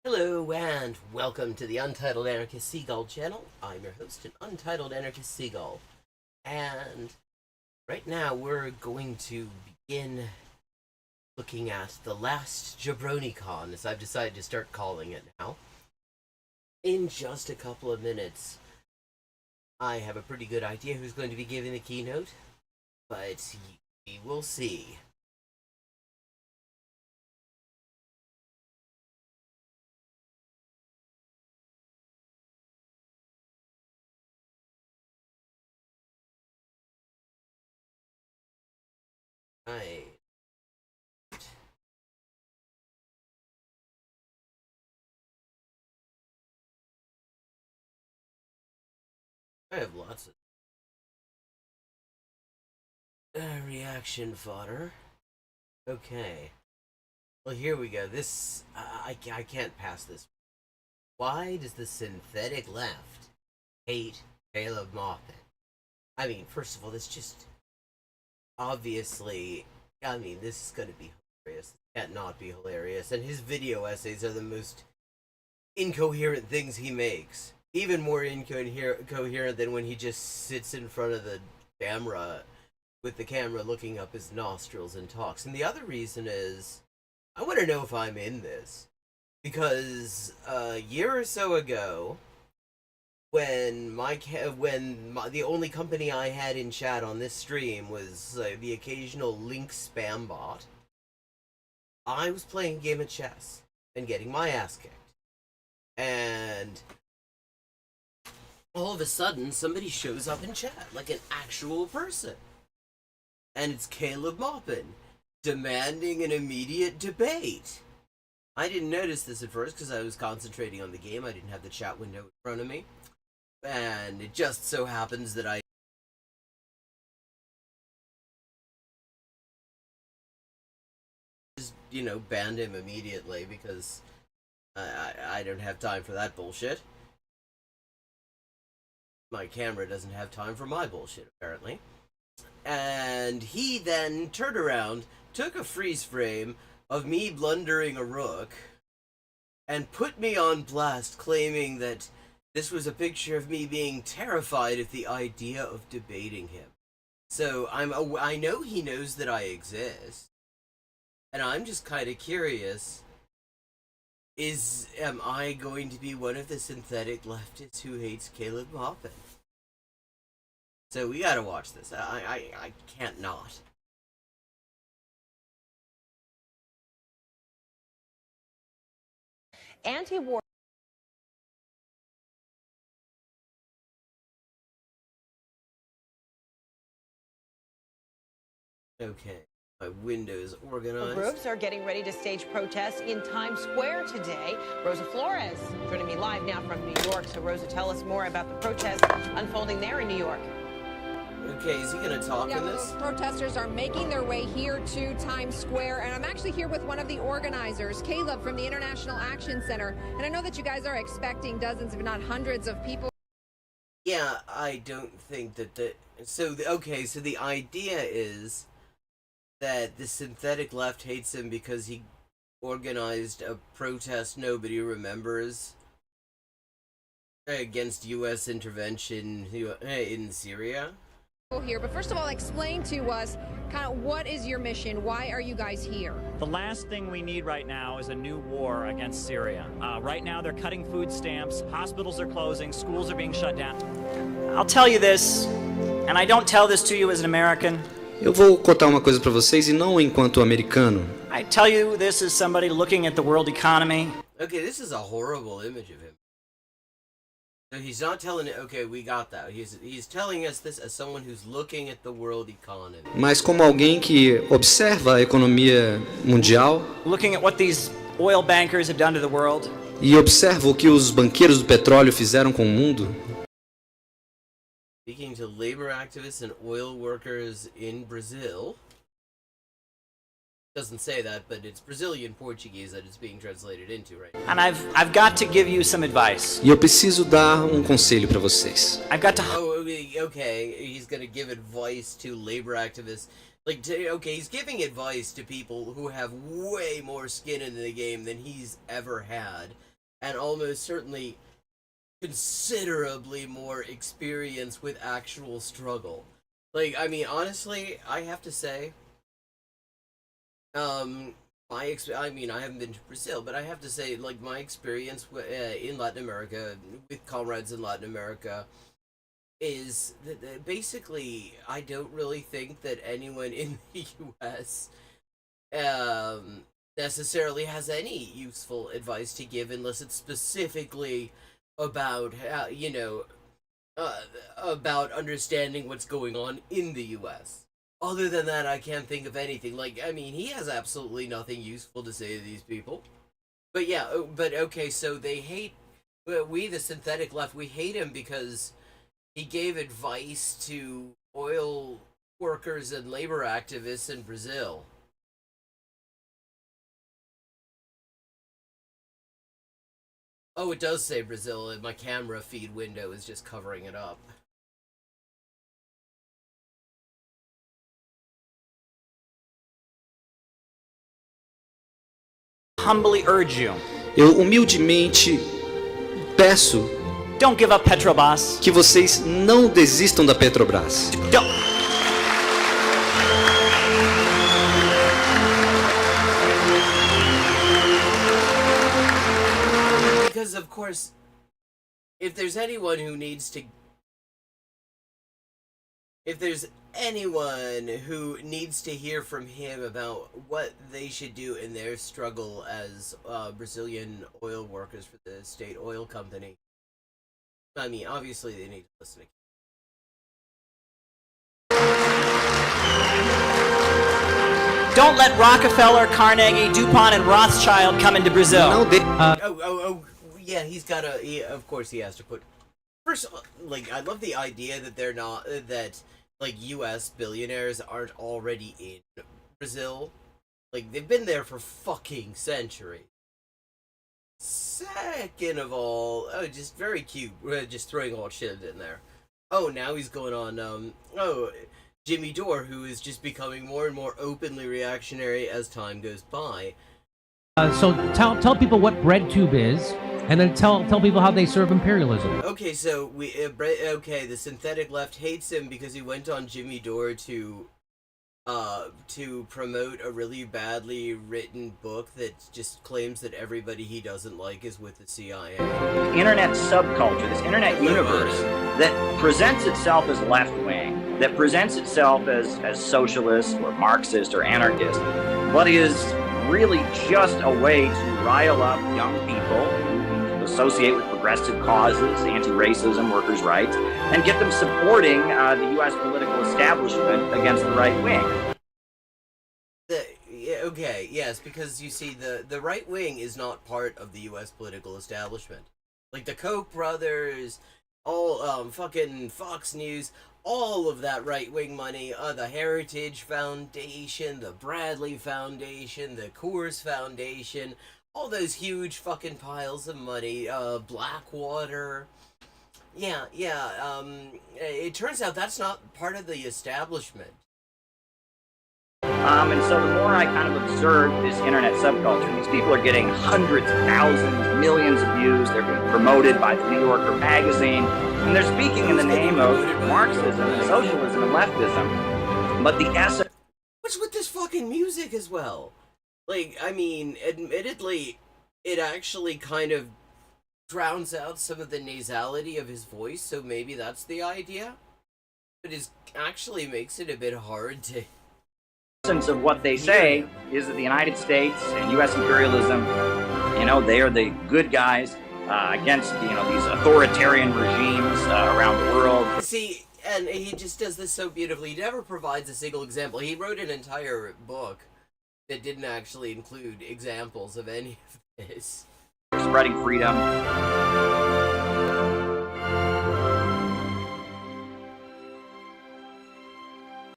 Hello and welcome to the Untitled Anarchist Seagull channel. I'm your host, an Untitled Anarchist Seagull. And right now we're going to begin looking at the Last JabroniCon, as I've decided to start calling it now. In just a couple of minutes, I have a pretty good idea who's going to be giving the keynote, but we will see. I have lots of reaction fodder. Okay. Well, here we go. This, I can't pass this. Why does the synthetic left hate Caleb Maupin? I mean, first of all, this just obviously, this is going to be hilarious. It can't not be hilarious. And his video essays are the most incoherent things he makes. Even more incoherent than when he just sits in front of the camera with the camera looking up his nostrils and talks. And the other reason is, I want to know if I'm in this. Because a year or so ago, when the only company I had in chat on this stream was the occasional link spam bot, I was playing a game of chess and getting my ass kicked. And all of a sudden, somebody shows up in chat, like an actual person. And it's Caleb Maupin, demanding an immediate debate. I didn't notice this at first because I was concentrating on the game. I didn't have the chat window in front of me. And it just so happens that I just, banned him immediately because I don't have time for that bullshit. My camera doesn't have time for my bullshit, apparently. And he then turned around, took a freeze frame of me blundering a rook, and put me on blast, claiming that this was a picture of me being terrified at the idea of debating him. So I know he knows that I exist, and I'm just kind of curious. Am I going to be one of the synthetic leftists who hates Caleb Maupin? So we gotta watch this. I can't not. Anti-war. Okay. My window's organized. Groups are getting ready to stage protests in Times Square today. Rosa Flores joining me live now from New York. So, Rosa, tell us more about the protests unfolding there in New York. Okay, is he going to talk in this? Those protesters are making their way here to Times Square, and I'm actually here with one of the organizers, Caleb from the International Action Center. And I know that you guys are expecting dozens, if not hundreds, of people. Yeah, I don't think that so the idea is that the synthetic left hates him because he organized a protest nobody remembers against U.S. intervention in Syria. Here, but first of all, explain to us kind of what is your mission? Why are you guys here? The last thing we need right now is a new war against Syria. Right now they're cutting food stamps, hospitals are closing, schools are being shut down. I'll tell you this, and I don't tell this to you as an American. Eu vou contar uma coisa para vocês e não enquanto americano. I tell you this as somebody looking at the world economy. Okay, this is a horrible image of him. So he's not telling it, okay, we got that. He's telling us this as someone who's looking at the world economy. Mas como alguém que observa a economia mundial, Looking at what these oil bankers have done to the world. E observa o que os banqueiros do petróleo fizeram com o mundo. Speaking to labor activists and oil workers in Brazil. Doesn't say that, but it's Brazilian Portuguese that it's being translated into, right? And I've got to give you some advice. E eu preciso dar conselho para vocês. I've got to. Oh, okay. He's gonna give advice to labor activists. He's giving advice to people who have way more skin in the game than he's ever had. and almost certainly considerably more experience with actual struggle. Like, I mean, honestly, I have to say, I mean, I haven't been to Brazil, but I have to say, like, my experience in Latin America, with comrades in Latin America, is that basically, I don't really think that anyone in the U.S. Necessarily has any useful advice to give unless it's specifically about how, about understanding what's going on in the U.S. Other than that, I can't think of anything. Like, I mean, he has absolutely nothing useful to say to these people. But yeah, but okay, so they hate, we, the synthetic left, we hate him because he gave advice to oil workers and labor activists in Brazil. Oh, it does say Brazil, and my camera feed window is just covering it up. Humbly urge you, Eu humildemente peço don't give up Petrobras. que vocês não desistam da Petrobras. Don't. Because, of course, if there's anyone who needs to hear from him about what they should do in their struggle as Brazilian oil workers for the state oil company, I mean, obviously they need to listen to. Don't let Rockefeller, Carnegie, DuPont, and Rothschild come into Brazil. Não de... Yeah, he's got to. Of course, he has to put. First, like, I love the idea that they're not that like U.S. billionaires aren't already in Brazil. Like, they've been there for fucking centuries. Second of all, oh, just very cute. Just throwing all shit in there. Oh, now he's going on. Jimmy Dore, who is just becoming more and more openly reactionary as time goes by. So tell people what BreadTube is, and then tell people how they serve imperialism. Okay, so the synthetic left hates him because he went on Jimmy Dore to promote a really badly written book that just claims that everybody he doesn't like is with the CIA. Internet subculture, this internet universe that presents itself as left-wing, that presents itself as socialist or Marxist or anarchist, but is really just a way to rile up young people who associate with progressive causes, anti-racism, workers' rights, and get them supporting the U.S. political establishment against the right wing. Okay, yes, because you see, the right wing is not part of the U.S. political establishment. Like the Koch brothers, all fucking Fox News, all of that right-wing money, the Heritage Foundation, the Bradley Foundation, the Coors Foundation, all those huge fucking piles of money, Blackwater. Yeah, it turns out that's not part of the establishment. And so the more I kind of observe this internet subculture, these people are getting hundreds of thousands, millions of views. They're being promoted by the New Yorker magazine, and they're speaking in the name of Marxism and socialism and leftism. But the essence... What's with this fucking music as well? Like, I mean, admittedly, it actually kind of drowns out some of the nasality of his voice, so maybe that's the idea. But it actually makes it a bit hard to... of what they say is that the United States and U.S. imperialism, they are the good guys against, these authoritarian regimes around the world. See, and he just does this so beautifully. He never provides a single example. He wrote an entire book that didn't actually include examples of any of this. Spreading freedom.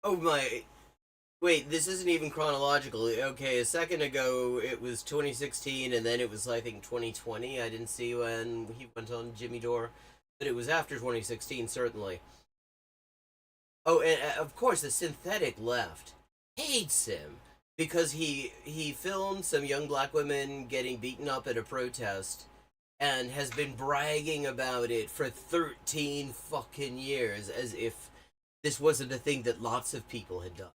Oh my... Wait, this isn't even chronological. Okay, a second ago it was 2016, and then it was, I think, 2020. I didn't see when he went on Jimmy Dore, but it was after 2016, certainly. Oh, and of course, the synthetic left hates him because he filmed some young black women getting beaten up at a protest, and has been bragging about it for 13 fucking years, as if this wasn't a thing that lots of people had done.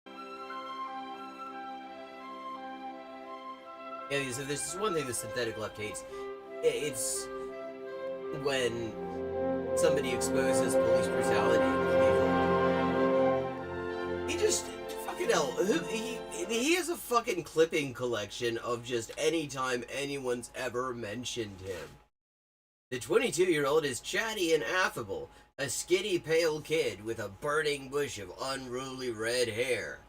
Yeah, so there's this one thing the synthetic left hates. It's when somebody exposes police brutality in Cleveland. He just, fucking hell, he has a fucking clipping collection of just any time anyone's ever mentioned him. The 22-year-old is chatty and affable, a skinny, pale kid with a burning bush of unruly red hair.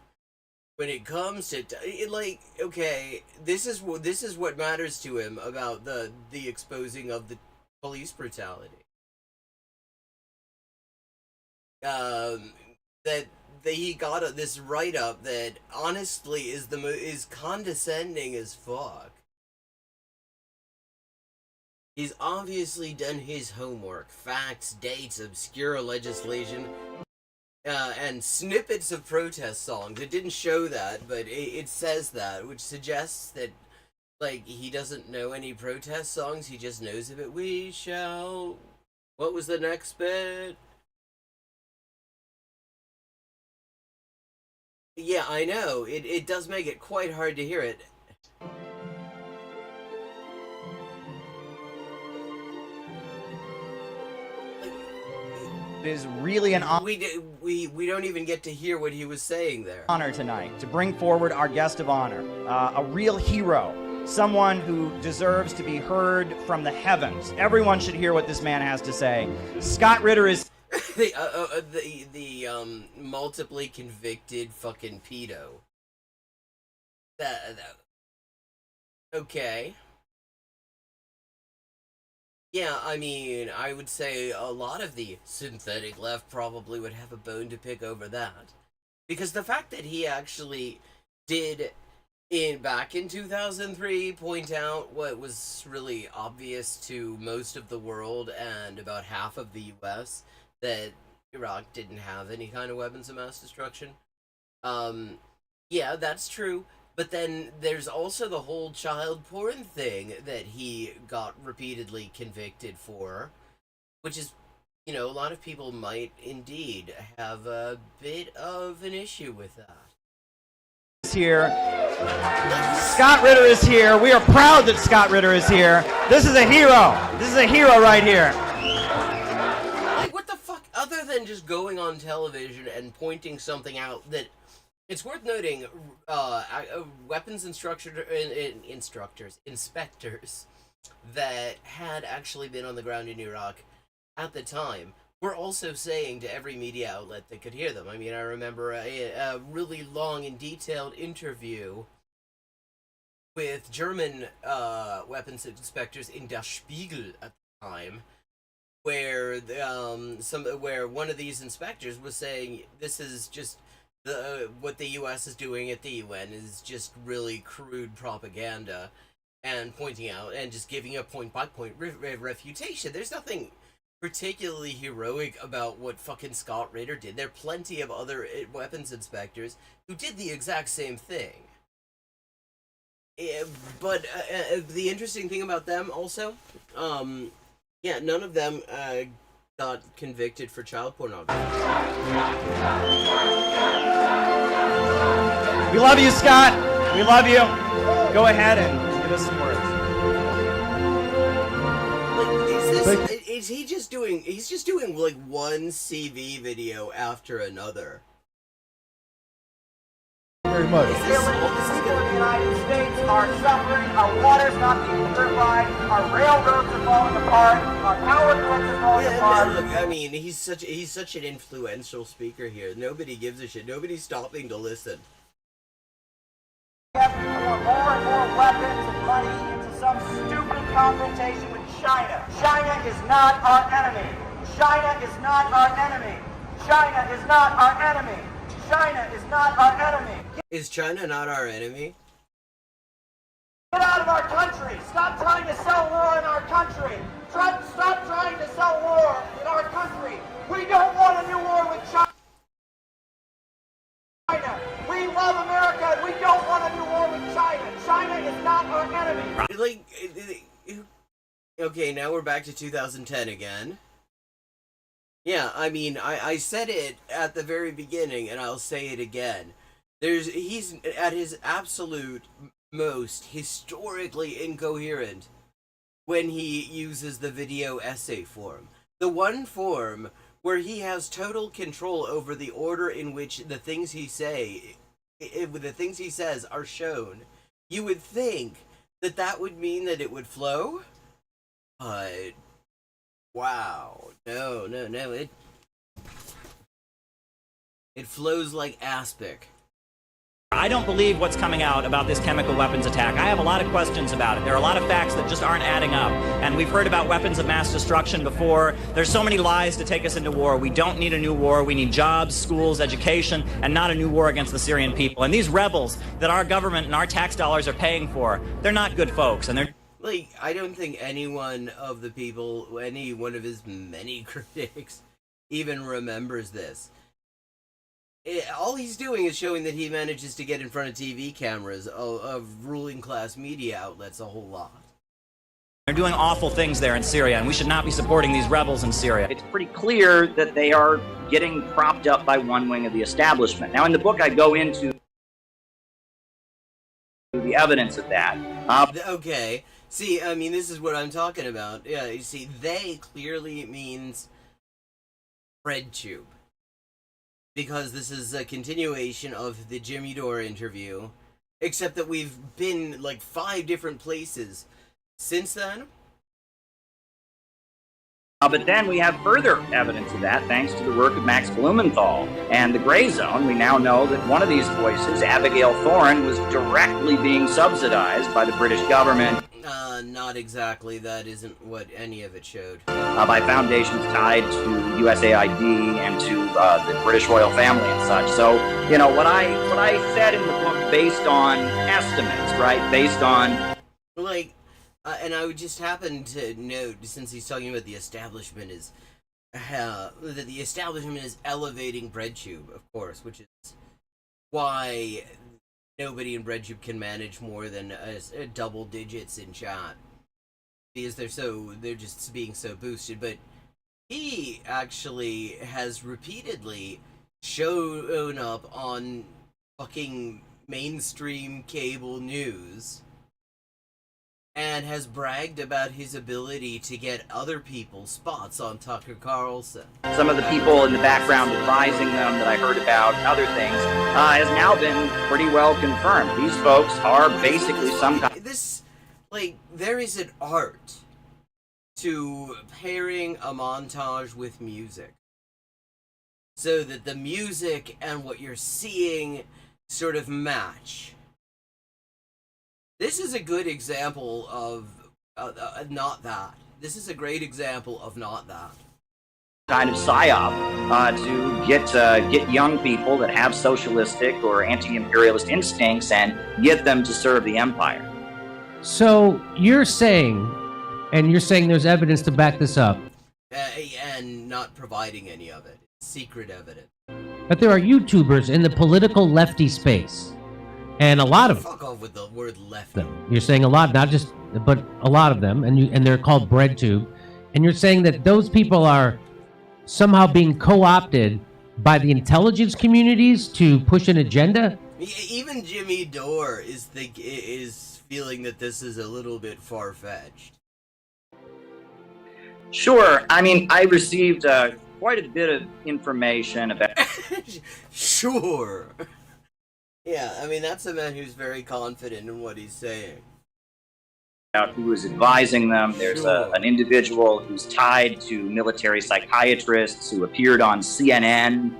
When it comes to like, okay, this is what matters to him about the exposing of the police brutality. That he got this write-up that honestly is condescending as fuck. He's obviously done his homework, facts, dates, obscure legislation, and snippets of protest songs. It didn't show that, but it says that, which suggests that, like, he doesn't know any protest songs, he just knows of it. We shall... What was the next bit? Yeah, I know. It does make it quite hard to hear it. It is really an honor. We don't even get to hear what he was saying there. Honor tonight to bring forward our guest of honor, a real hero, someone who deserves to be heard from the heavens. Everyone should hear what this man has to say. Scott Ritter is the multiply convicted fucking pedo. Okay. Yeah, I mean, I would say a lot of the synthetic left probably would have a bone to pick over that. Because the fact that he actually did, back in 2003, point out what was really obvious to most of the world and about half of the US, that Iraq didn't have any kind of weapons of mass destruction. Yeah, that's true. But then there's also the whole child porn thing that he got repeatedly convicted for, which is, you know, a lot of people might indeed have a bit of an issue with that. Here. Scott Ritter is here. We are proud that Scott Ritter is here. This is a hero. This is a hero right here. Like, what the fuck? Other than just going on television and pointing something out that... It's worth noting, weapons inspectors that had actually been on the ground in Iraq at the time were also saying to every media outlet that could hear them. I mean, I remember a really long and detailed interview with German weapons inspectors in Der Spiegel at the time, where where one of these inspectors was saying, this is just... what the U.S. is doing at the UN is just really crude propaganda, and pointing out and just giving a point-by-point refutation. There's nothing particularly heroic about what fucking Scott Ritter did. There are plenty of other weapons inspectors who did the exact same thing. But the interesting thing about them also, yeah, none of them got convicted for child pornography. We love you, Scott. We love you. Go ahead and give us some words. Like, is he just doing? He's just doing like one CV video after another. Very much. People in the United States are suffering. Our water's not being purified. Our railroads are falling apart. Our power grids are falling apart. Look, I mean, he's such an influential speaker here. Nobody gives a shit. Nobody's stopping to listen. We have to pour more and more weapons and money into some stupid confrontation with China. China is not our enemy. China is not our enemy. China is not our enemy. China is not our enemy. Is China not our enemy? Get out of our country. Stop trying to sell war in our country. Stop trying to sell war in our country. We don't want a new war with China. We love America and we don't want a new war with China. China is not our enemy. Like, Okay, now we're back to 2010 again. Yeah, I mean, I said it at the very beginning, and I'll say it again. He's at his absolute most historically incoherent when he uses the video essay form. The one form where he has total control over the order in which the things he says are shown. You would think that that would mean that it would flow, but wow, no, it flows like aspic. I don't believe what's coming out about this chemical weapons attack. I have a lot of questions about it. There are a lot of facts that just aren't adding up. And we've heard about weapons of mass destruction before. There's so many lies to take us into war. We don't need a new war. We need jobs, schools, education, and not a new war against the Syrian people. And these rebels that our government and our tax dollars are paying for, they're not good folks. And they're... Like, I don't think any one of the people, any one of his many critics, even remembers this. All he's doing is showing that he manages to get in front of TV cameras of ruling class media outlets a whole lot. They're doing awful things there in Syria, and we should not be supporting these rebels in Syria. It's pretty clear that they are getting propped up by one wing of the establishment. Now, in the book, I go into the evidence of that. Okay. See, I mean, this is what I'm talking about. Yeah, you see, they clearly means BreadTube. Because this is a continuation of the Jimmy Dore interview, except that we've been like 5 different places since then. But then we have further evidence of that thanks to the work of Max Blumenthal and the Gray Zone. We now know that one of these voices, Abigail Thorne, was directly being subsidized by the British government. Not exactly. That isn't what any of it showed. By foundations tied to USAID and to the British royal family and such. So, you know, what I said in the book based on estimates, right? Based on... Like, and I would just happen to note, since he's talking about the establishment is... that the establishment is elevating BreadTube, of course, which is why... nobody in BreadTube can manage more than double digits in chat because they're just being so boosted. But he actually has repeatedly shown up on fucking mainstream cable news and has bragged about his ability to get other people spots on Tucker Carlson. Some of the people in the background advising them that I heard about, other things, has now been pretty well confirmed. These folks are basically some kind... there is an art to pairing a montage with music. So that the music and what you're seeing sort of match. This is a good example of not that. This is a great example of not that. Kind of psyop to get young people that have socialistic or anti-imperialist instincts and get them to serve the empire. So you're saying there's evidence to back this up. And not providing any of it. Secret evidence. That there are YouTubers in the political lefty space. And a lot of fuck off with the word lefty. You're saying a lot, not just, but a lot of them, and they're called BreadTube. And you're saying that those people are somehow being co-opted by the intelligence communities to push an agenda? Even Jimmy Dore is feeling that this is a little bit far-fetched. Sure. I mean, I received quite a bit of information about... Sure. Yeah, I mean, that's a man who's very confident in what he's saying. Who is advising them. There's an individual who's tied to military psychiatrists who appeared on CNN.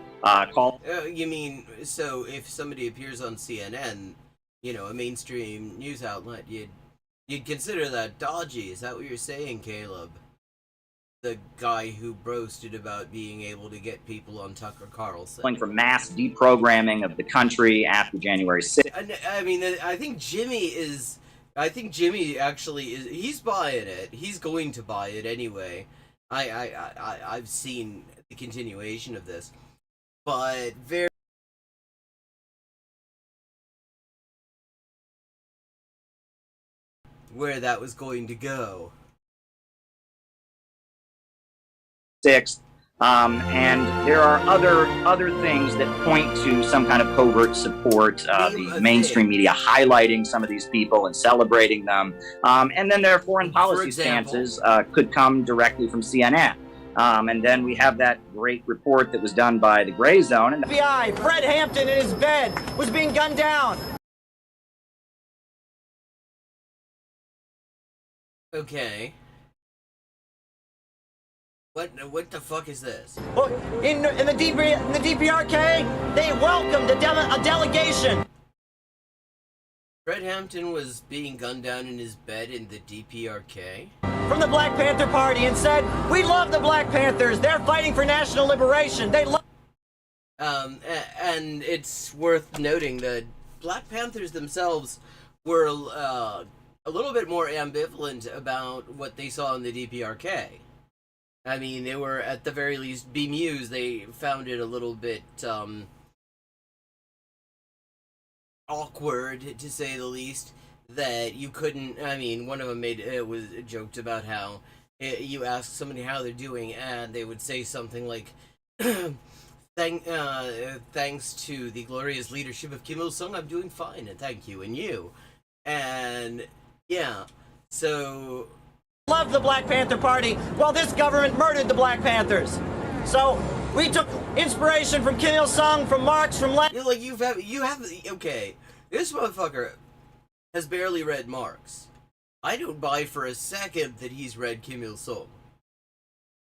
You mean, so if somebody appears on CNN, you know, a mainstream news outlet, you'd consider that dodgy. Is that what you're saying, Caleb? The guy who boasted about being able to get people on Tucker Carlson. For mass deprogramming of the country after January 6th. I mean, I think Jimmy actually is. He's buying it. He's going to buy it anyway. I've seen the continuation of this, but where that was going to go. 6th. And there are other things that point to some kind of covert support, the mainstream media highlighting some of these people and celebrating them. And then their foreign policy stances could come directly from CNN. And then we have that great report that was done by the Gray Zone. And FBI, Fred Hampton in his bed was being gunned down. Okay. What the fuck is this? Well, in the DPRK, they welcomed a delegation. Fred Hampton was being gunned down in his bed in the DPRK? From the Black Panther Party and said, "We love the Black Panthers. They're fighting for national liberation. They love." And it's worth noting that Black Panthers themselves were a little bit more ambivalent about what they saw in the DPRK. I mean, they were at the very least bemused. They found it a little bit awkward, to say the least, that you couldn't. I mean, one of them joked about how you ask somebody how they're doing, and they would say something like, "Thanks to the glorious leadership of Kim Il Sung, I'm doing fine, and thank you, and you." And yeah, so. Loved the Black Panther Party while this government murdered the Black Panthers. So we took inspiration from Kim Il Sung, from Marx, from Lenin. Okay, this motherfucker has barely read Marx. I don't buy for a second that he's read Kim Il Sung.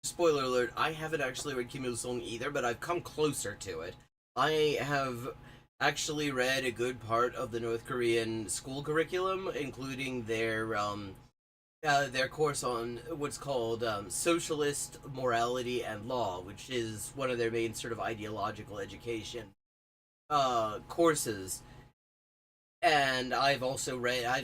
Spoiler alert, I haven't actually read Kim Il Sung either, but I've come closer to it. I have actually read a good part of the North Korean school curriculum, including their course on what's called socialist morality and law, which is one of their main sort of ideological education courses. And I've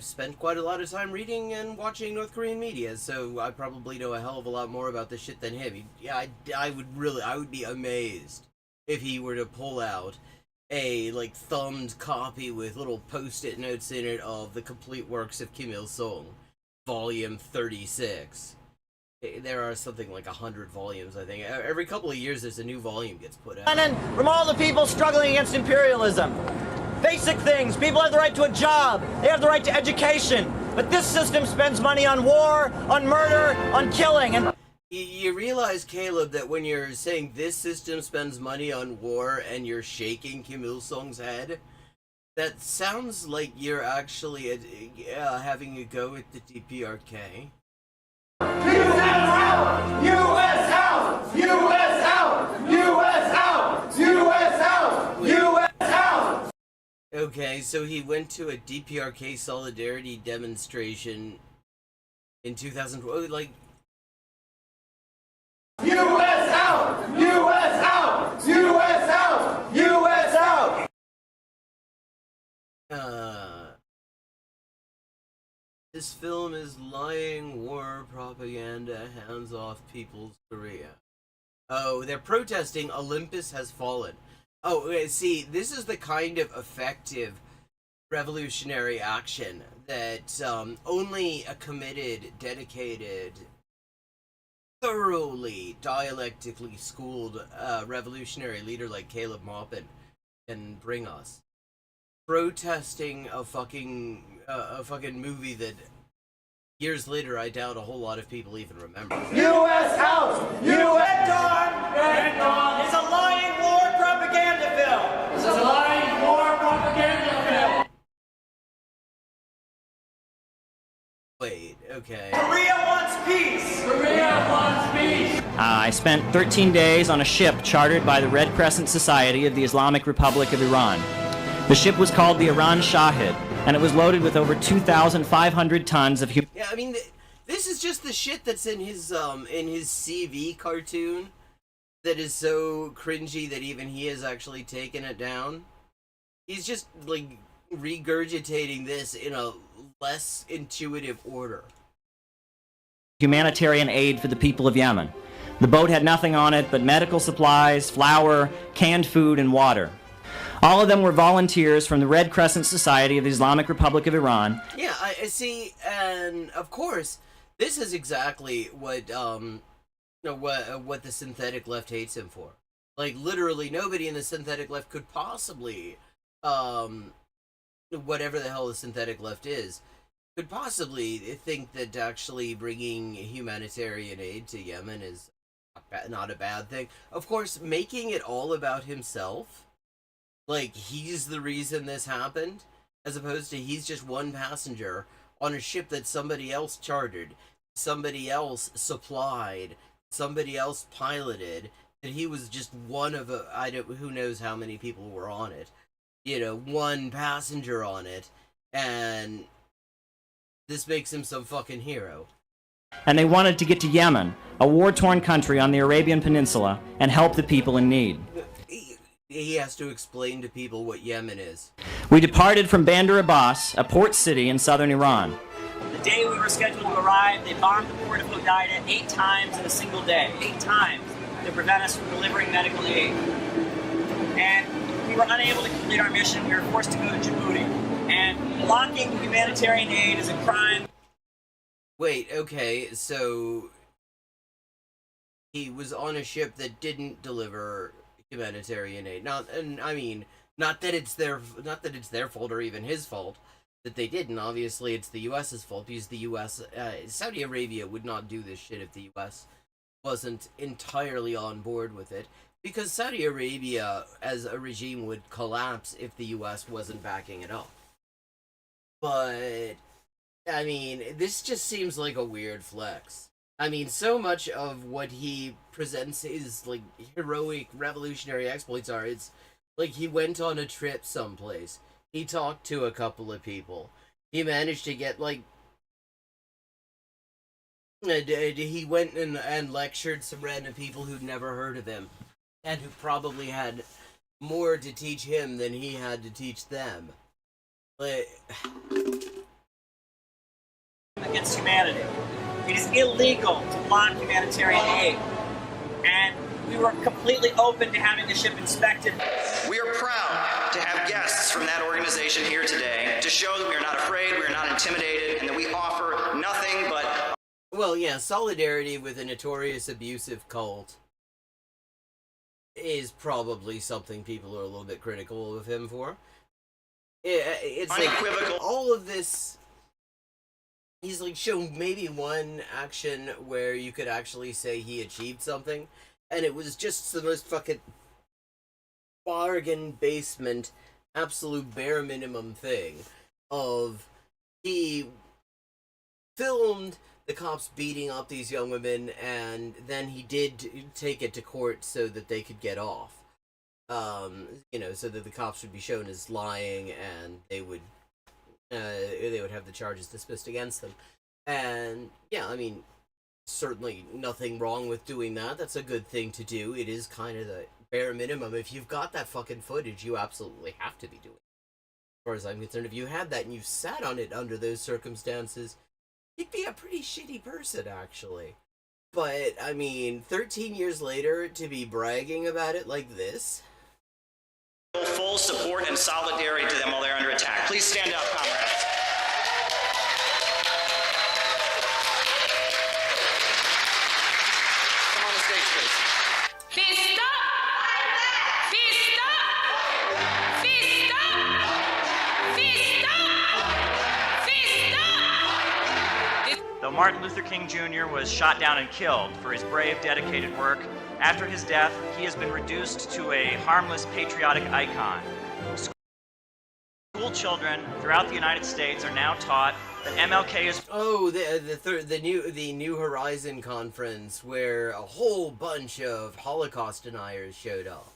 spent quite a lot of time reading and watching North Korean media, so I probably know a hell of a lot more about this shit than him. I would be amazed if he were to pull out a thumbed copy with little post-it notes in it of the complete works of Kim Il Sung. Volume 36. There are something like 100 volumes, I think. Every couple of years there's a new volume gets put out. And from all the people struggling against imperialism. Basic things. People have the right to a job. They have the right to education. But this system spends money on war, on murder, on killing. And you realize, Caleb, that when you're saying this system spends money on war and you're shaking Kim Il Sung's head, that sounds like you're actually having a go at the DPRK. U.S. out! U.S. out! U.S. out! U.S. out! U.S. out! U.S. out! Okay, so he went to a DPRK solidarity demonstration in 2012, U.S. out! U.S. out! U.S. out! U.S. out! This film is lying war propaganda, hands off People's Korea. Oh, they're protesting Olympus has fallen. Oh, okay, see, this is the kind of effective revolutionary action that only a committed, dedicated, thoroughly dialectically schooled revolutionary leader like Caleb Maupin can bring us. Protesting a fucking movie that years later I doubt a whole lot of people even remember. U.S. House! U.S. Red Dawn is a lying war propaganda film! This is a lying war propaganda film! Wait, okay. Korea wants peace! Korea wants peace! I spent 13 days on a ship chartered by the Red Crescent Society of the Islamic Republic of Iran. The ship was called the Iran Shahid, and it was loaded with over 2,500 tons of human... Yeah, I mean, this is just the shit that's in his CV cartoon that is so cringy that even he has actually taken it down. He's just, regurgitating this in a less intuitive order. Humanitarian aid for the people of Yemen. The boat had nothing on it but medical supplies, flour, canned food, and water. All of them were volunteers from the Red Crescent Society of the Islamic Republic of Iran. Yeah, I see, and of course, this is exactly what what the synthetic left hates him for. Like, literally nobody in the synthetic left could possibly, whatever the hell the synthetic left is, could possibly think that actually bringing humanitarian aid to Yemen is not a bad thing. Of course, making it all about himself, like he's the reason this happened, as opposed to he's just one passenger on a ship that somebody else chartered, somebody else supplied, somebody else piloted, that he was just one of who knows how many people were on it, one passenger on it, and this makes him some fucking hero. And they wanted to get to Yemen, a war-torn country on the Arabian Peninsula, and help the people in need. He has to explain to people what Yemen is. We departed from Bandar Abbas, a port city in southern Iran. The day we were scheduled to arrive, they bombed the port of Hodeida 8 times in a single day. 8 times to prevent us from delivering medical aid. And we were unable to complete our mission. We were forced to go to Djibouti. And blocking humanitarian aid is a crime. Wait, okay, so he was on a ship that didn't deliver humanitarian aid. Not that it's their fault or even his fault that they didn't. Obviously, it's the U.S.'s fault because the U.S. Saudi Arabia would not do this shit if the U.S. wasn't entirely on board with it. Because Saudi Arabia, as a regime, would collapse if the U.S. wasn't backing it up. But, I mean, this just seems like a weird flex. I mean, so much of what he presents his, like, heroic revolutionary exploits are, it's like he went on a trip someplace. He talked to a couple of people. He managed to get, like, he went and lectured some random people who'd never heard of him, and who probably had more to teach him than he had to teach them. But against humanity. It is illegal to block humanitarian aid. And we were completely open to having the ship inspected. We are proud to have guests from that organization here today to show that we are not afraid, we are not intimidated, and that we offer nothing but... Well, yeah, solidarity with a notorious abusive cult is probably something people are a little bit critical of him for. It's unequivocal. Like, all of this, he's like shown maybe one action where you could actually say he achieved something, and it was just the most fucking bargain basement, absolute bare minimum thing of he filmed the cops beating up these young women, and then he did take it to court so that they could get off. So that the cops would be shown as lying, and they would have the charges dismissed against them. And yeah, I mean, certainly nothing wrong with doing that. That's a good thing to do. It is kind of the bare minimum. If you've got that fucking footage, you absolutely have to be doing it. As far as I'm concerned, if you had that and you sat on it under those circumstances, you'd be a pretty shitty person, actually. But, I mean, 13 years later, to be bragging about it like this... Full support and solidarity to them while they're under attack. Please stand up, comrades. Come on the stage, please. Fist up! Fist up! Fist up! Fist up! Fist up! Though Martin Luther King Jr. was shot down and killed for his brave, dedicated work, after his death, he has been reduced to a harmless, patriotic icon. School children throughout the United States are now taught that MLK is... Oh, the New Horizon conference, where a whole bunch of Holocaust deniers showed up.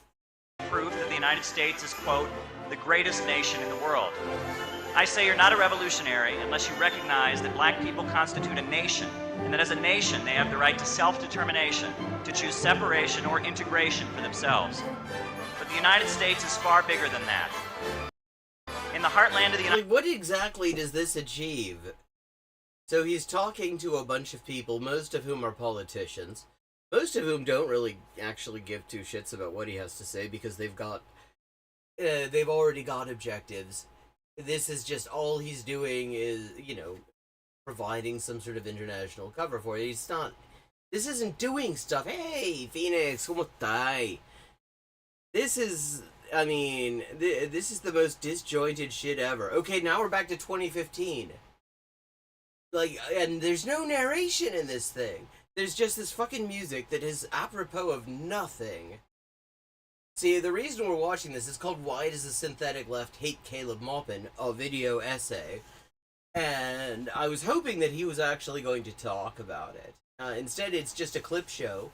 Proof that the United States is, quote, the greatest nation in the world. I say you're not a revolutionary unless you recognize that black people constitute a nation, and that as a nation they have the right to self-determination, to choose separation or integration for themselves. But the United States is far bigger than that. In the heartland of the United... Like, what exactly does this achieve? So he's talking to a bunch of people, most of whom are politicians, most of whom don't really actually give two shits about what he has to say because they've already got objectives. This is just all he's doing is, providing some sort of international cover for it. This isn't doing stuff. Hey, Phoenix, ¿cómo estás? This is, I mean, this is the most disjointed shit ever. Okay, now we're back to 2015. Like, and there's no narration in this thing. There's just this fucking music that is apropos of nothing. See, the reason we're watching this is called Why Does the Synthetic Left Hate Caleb Maupin? A video essay. And I was hoping that he was actually going to talk about it. Instead, it's just a clip show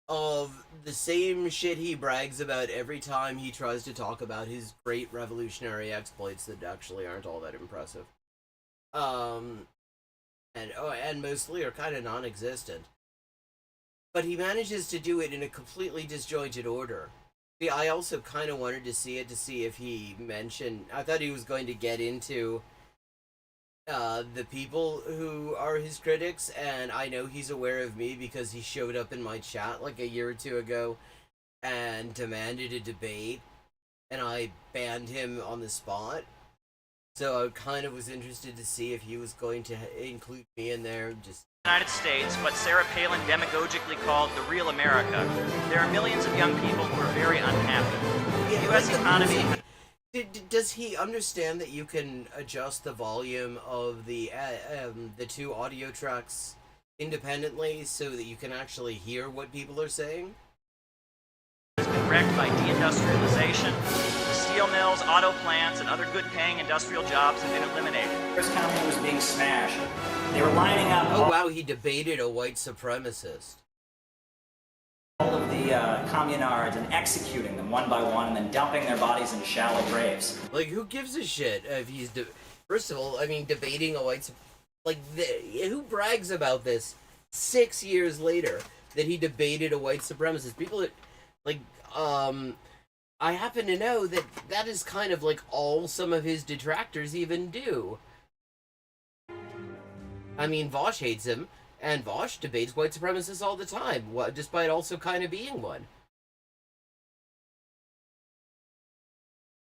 of the same shit he brags about every time he tries to talk about his great revolutionary exploits that actually aren't all that impressive. And mostly are kind of non-existent. But he manages to do it in a completely disjointed order. See, I also kind of wanted to see it to see if he mentioned... I thought he was going to get into the people who are his critics, and I know he's aware of me because he showed up in my chat like a year or two ago and demanded a debate, and I banned him on the spot. So I kind of was interested to see if he was going to include me in there. Just United States, what Sarah Palin demagogically called the real America, there are millions of young people who are very unhappy. The U.S. economy... Does he understand that you can adjust the volume of the two audio tracks independently so that you can actually hear what people are saying? Has been wrecked by deindustrialization. The steel mills, auto plants, and other good-paying industrial jobs have been eliminated. First County was being smashed. They were lining up... Oh wow, he debated a white supremacist. All of the communards and executing them one by one and then dumping their bodies into shallow graves. Like, who gives a shit if he's... First of all, I mean, debating a white... who brags about this 6 years later that he debated a white supremacist? People that... I happen to know that that is kind of like all some of his detractors even do. I mean, Vosh hates him. And Vosh debates white supremacists all the time, despite also kind of being one.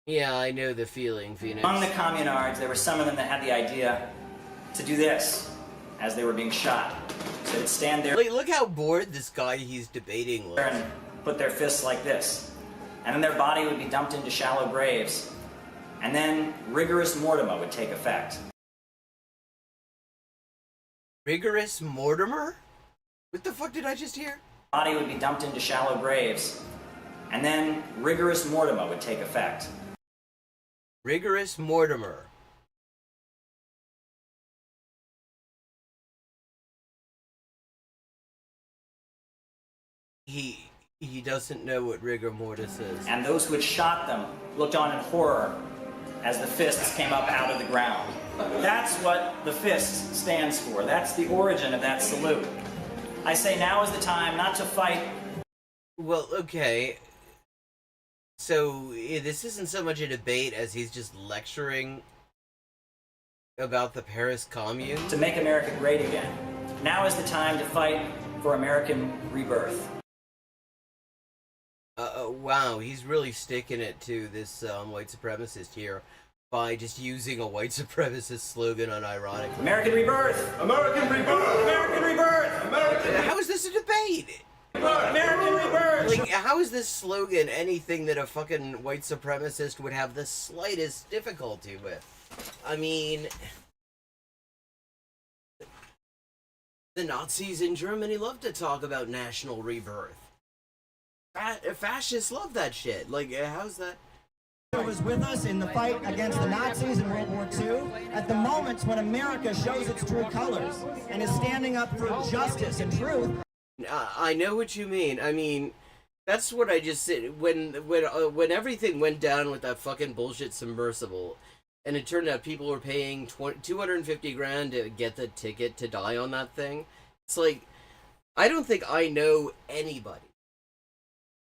Yeah, I know the feeling, Phoenix. Among the communards, there were some of them that had the idea to do this as they were being shot. So they'd stand there... Like, look how bored this guy he's debating looks. ...and put their fists like this. And then their body would be dumped into shallow graves. And then rigorous mortima would take effect. Rigorous Mortimer? What the fuck did I just hear? Body would be dumped into shallow graves, and then rigorous mortima would take effect. Rigorous Mortimer. He doesn't know what rigor mortis is. And those who had shot them looked on in horror as the fists came up out of the ground. That's what the fist stands for. That's the origin of that salute. I say now is the time not to fight. Well, okay. So, this isn't so much a debate as he's just lecturing about the Paris Commune. To make America great again. Now is the time to fight for American rebirth. Wow, he's really sticking it to this white supremacist here by just using a white supremacist slogan unironically. American rebirth! American rebirth! American rebirth! American... How is this a debate? American rebirth! Like, how is this slogan anything that a fucking white supremacist would have the slightest difficulty with? I mean... The Nazis in Germany love to talk about national rebirth. Fascists love that shit. Like, how's that? Was with us in the fight against the Nazis in World War II at the moments when America shows its true colors and is standing up for justice and truth. I know what you mean. I mean, that's what I just said. When everything went down with that fucking bullshit submersible, and it turned out people were paying $250 grand to get the ticket to die on that thing. It's like, I don't think I know anybody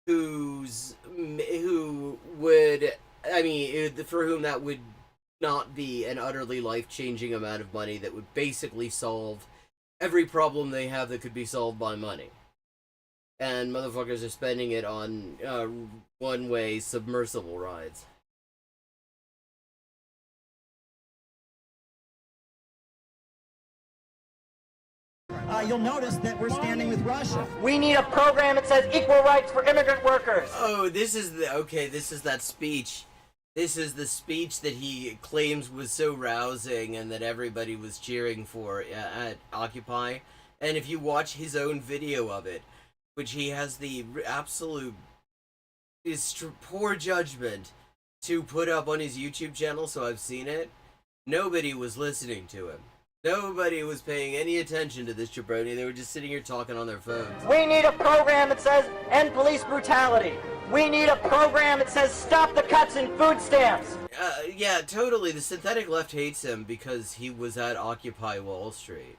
who would, I mean, for whom that would not be an utterly life-changing amount of money that would basically solve every problem they have that could be solved by money. And motherfuckers are spending it on one-way submersible rides. You'll notice that we're standing with Russia. We need a program that says equal rights for immigrant workers. Oh, this is that speech. This is the speech that he claims was so rousing and that everybody was cheering for at Occupy. And if you watch his own video of it, which he has the absolute poor judgment to put up on his YouTube channel, so I've seen it, nobody was listening to him. Nobody was paying any attention to this jabroni. They were just sitting here talking on their phones. We need a program that says end police brutality. We need a program that says stop the cuts in food stamps. Yeah, totally. The synthetic left hates him because he was at Occupy Wall Street.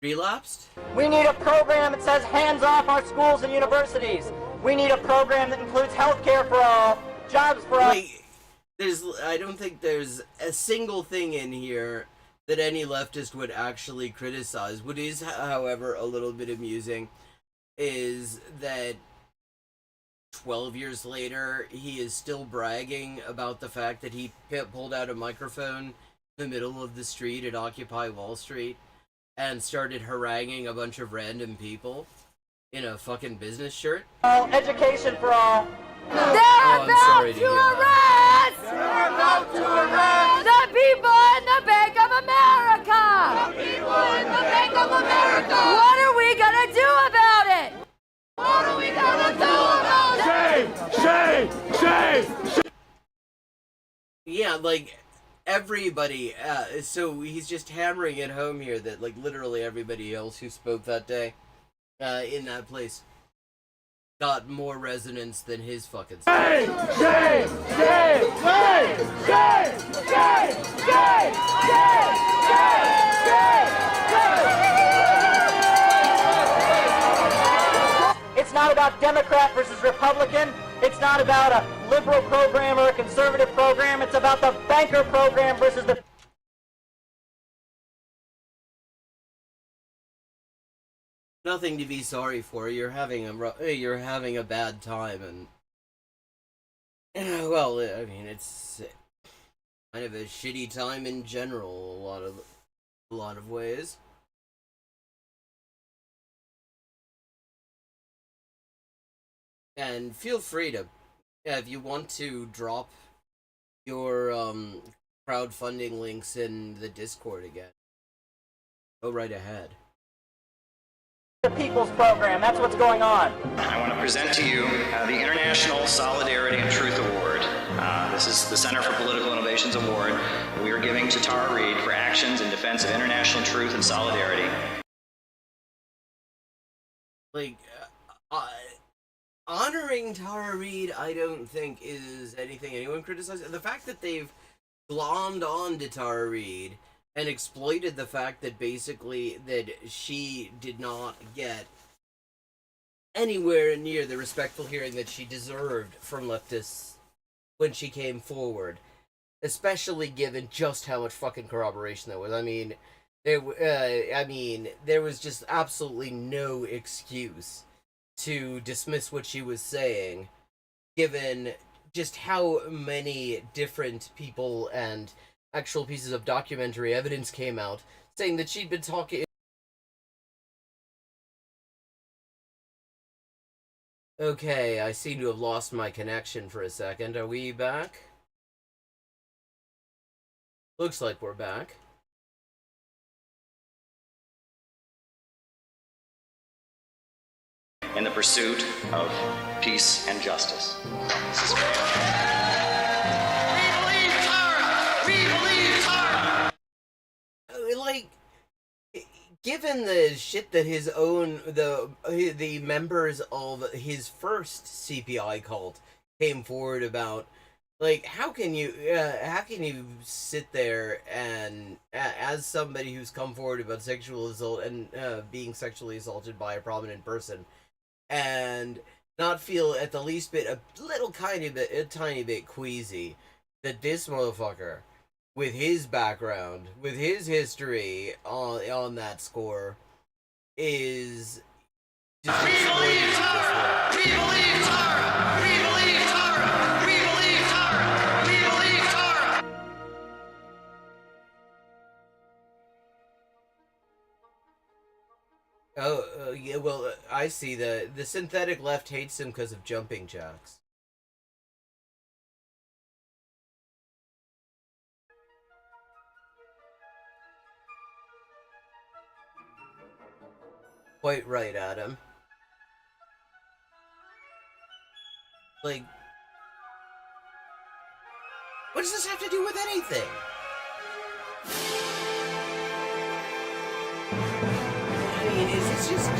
Relapsed? We need a program that says hands off our schools and universities. We need a program that includes health care for all, jobs for all. I don't think there's a single thing in here that any leftist would actually criticize. What is, however, a little bit amusing is that 12 years later, he is still bragging about the fact that he pulled out a microphone in the middle of the street at Occupy Wall Street and started haranguing a bunch of random people in a fucking business shirt. Education for all. They're about to arrest! They're about to arrest! The people in the Bank of America! The people in the Bank of America! What are we gonna do about it? What are we gonna do about it? Shame! Shame! Shame! Yeah, like, everybody, so he's just hammering it home here that, like, literally everybody else who spoke that day, in that place, got more resonance than his fucking stuff. Shame! Shame! Shame! Shame! Shame! Shame! Shame! It's not about Democrat versus Republican. It's not about a liberal program or a conservative program. It's about the banker program versus the... Nothing to be sorry for. You're having a bad time, and well, I mean, it's kind of a shitty time in general. A lot of ways. And feel free to, if you want to drop your crowdfunding links in the Discord again, go right ahead. The People's Program, that's what's going on. I want to present to you the International Solidarity and Truth Award. This is the Center for Political Innovations Award we are giving to Tara Reid for actions in defense of international truth and solidarity. Like, honoring Tara Reid, I don't think is anything anyone criticizes. The fact that they've glommed on to Tara Reid and exploited the fact that basically that she did not get anywhere near the respectful hearing that she deserved from leftists when she came forward, especially given just how much fucking corroboration there was. I mean, there was just absolutely no excuse to dismiss what she was saying, given just how many different people and actual pieces of documentary evidence came out saying that she'd been talking. Okay, I seem to have lost my connection for a second. Are we back? Looks like we're back. In the pursuit of peace and justice. This is like, given the shit that his own the members of his first CPI cult came forward about, like, how can you sit there and as somebody who's come forward about sexual assault and being sexually assaulted by a prominent person and not feel at the least bit a tiny bit queasy that this motherfucker, with his background, with his history on that score, is just exploiting this way. We believe Tara! We believe Tara! We believe Tara! We believe Tara! yeah, well, I see the synthetic left hates him because of jumping jacks. Quite right, Adam. Like, what does this have to do with anything? I mean, is this just...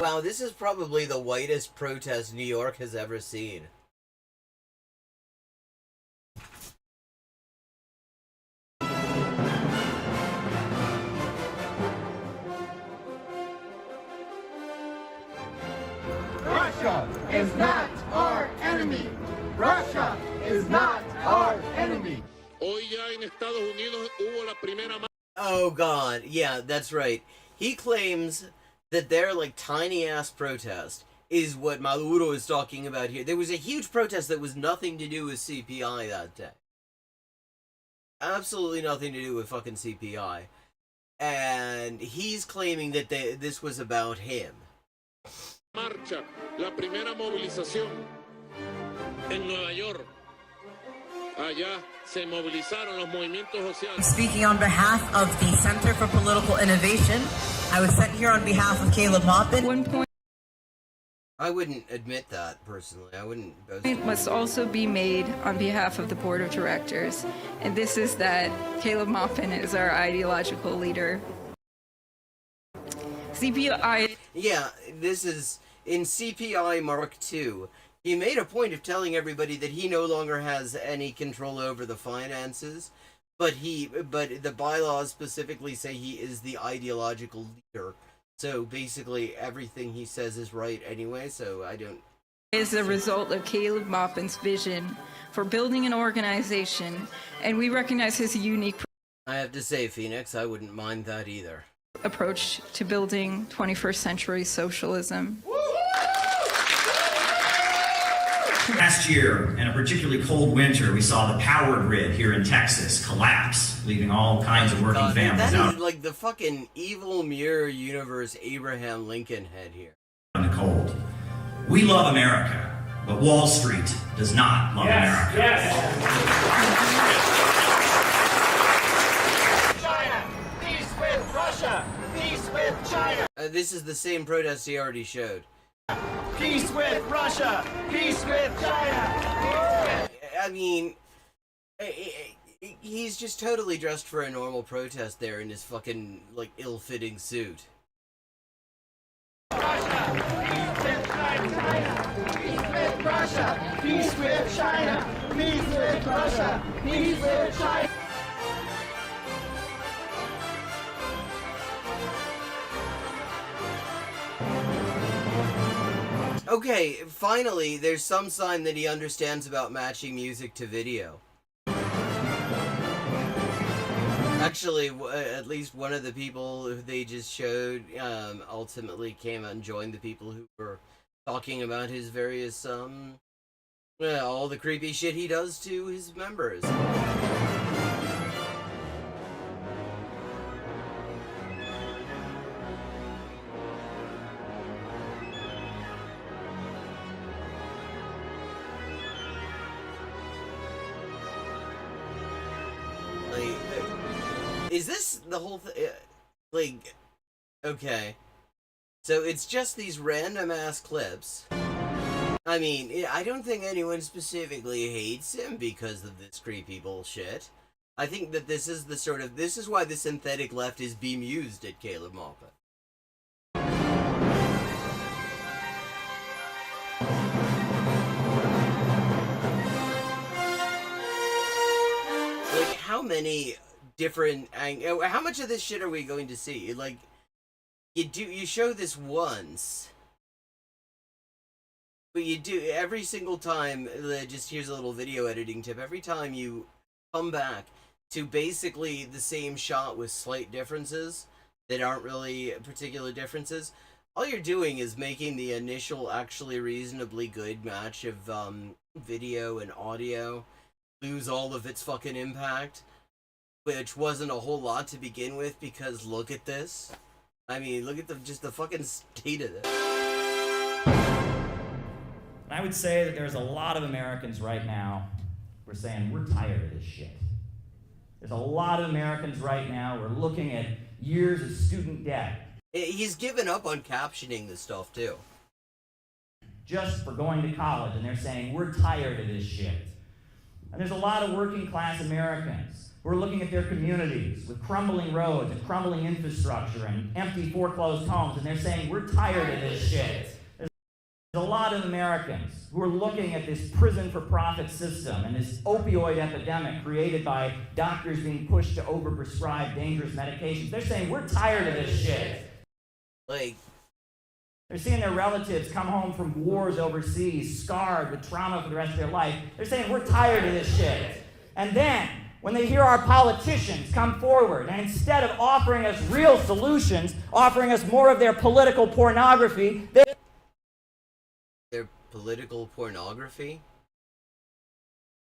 Wow, this is probably the whitest protest New York has ever seen. Russia is not our enemy. Russia is not our enemy. Oh god, yeah, that's right. He claims that their like tiny ass protest is what Maduro is talking about here. There was a huge protest that was nothing to do with CPI that day. Absolutely nothing to do with fucking CPI. And he's claiming that this was about him. Marcha, la primera movilización en Nueva York. Allá se movilizaron los movimientos sociales. Speaking on behalf of the Center for Political Innovation, I was sent here on behalf of Caleb Maupin. I wouldn't admit that, personally. I wouldn't... It must also be made on behalf of the board of directors, and this is that Caleb Maupin is our ideological leader. CPI... Yeah, this is... In CPI Mark II, he made a point of telling everybody that he no longer has any control over the finances, but the bylaws specifically say he is the ideological leader. So basically everything he says is right anyway, so I don't... Is a result of Caleb Maupin's vision for building an organization, and we recognize his unique... I have to say, Phoenix, I wouldn't mind that either. ...approach to building 21st century socialism. Last year, in a particularly cold winter, we saw the power grid here in Texas collapse, leaving all kinds of working families out. That is like the fucking evil mirror universe Abraham Lincoln head here. In the cold. We love America, but Wall Street does not love America. China, peace with Russia, peace with China. This is the same protest he already showed. Peace with Russia! Peace with China! I mean, he's just totally dressed for a normal protest there in his fucking, like, ill-fitting suit. Russia! Peace with China! Peace with Russia! Peace with China! Peace with Russia! Peace with China! Okay, finally, there's some sign that he understands about matching music to video. Actually, at least one of the people who they just showed ultimately came out and joined the people who were talking about his various, all the creepy shit he does to his members. Is this the whole thing? Like, okay. So it's just these random ass clips. I mean, I don't think anyone specifically hates him because of this creepy bullshit. I think that this is the sort of, this is why the synthetic left is bemused at Caleb Maupin. Like, how many different how much of this shit are we going to see? Like, you show this once, but you do every single time. Just here's a little video editing tip: every time you come back to basically the same shot with slight differences that aren't really particular differences, all you're doing is making the initial actually reasonably good match of video and audio lose all of its fucking impact. which wasn't a whole lot to begin with, because look at this. I mean, look at just the fucking state of this. And I would say that there's a lot of Americans right now who are saying, we're tired of this shit. There's a lot of Americans right now who are looking at years of student debt. He's given up on captioning this stuff, too. Just for going to college, and they're saying, we're tired of this shit. And there's a lot of working class Americans who are looking at their communities with crumbling roads and crumbling infrastructure and empty foreclosed homes, and they're saying, we're tired of this shit. There's a lot of Americans who are looking at this prison-for-profit system and this opioid epidemic created by doctors being pushed to overprescribe dangerous medications. They're saying, we're tired of this shit. Like, they're seeing their relatives come home from wars overseas, scarred with trauma for the rest of their life. They're saying, we're tired of this shit. And then, when they hear our politicians come forward, and instead of offering us real solutions, offering us more of their political pornography, their political pornography?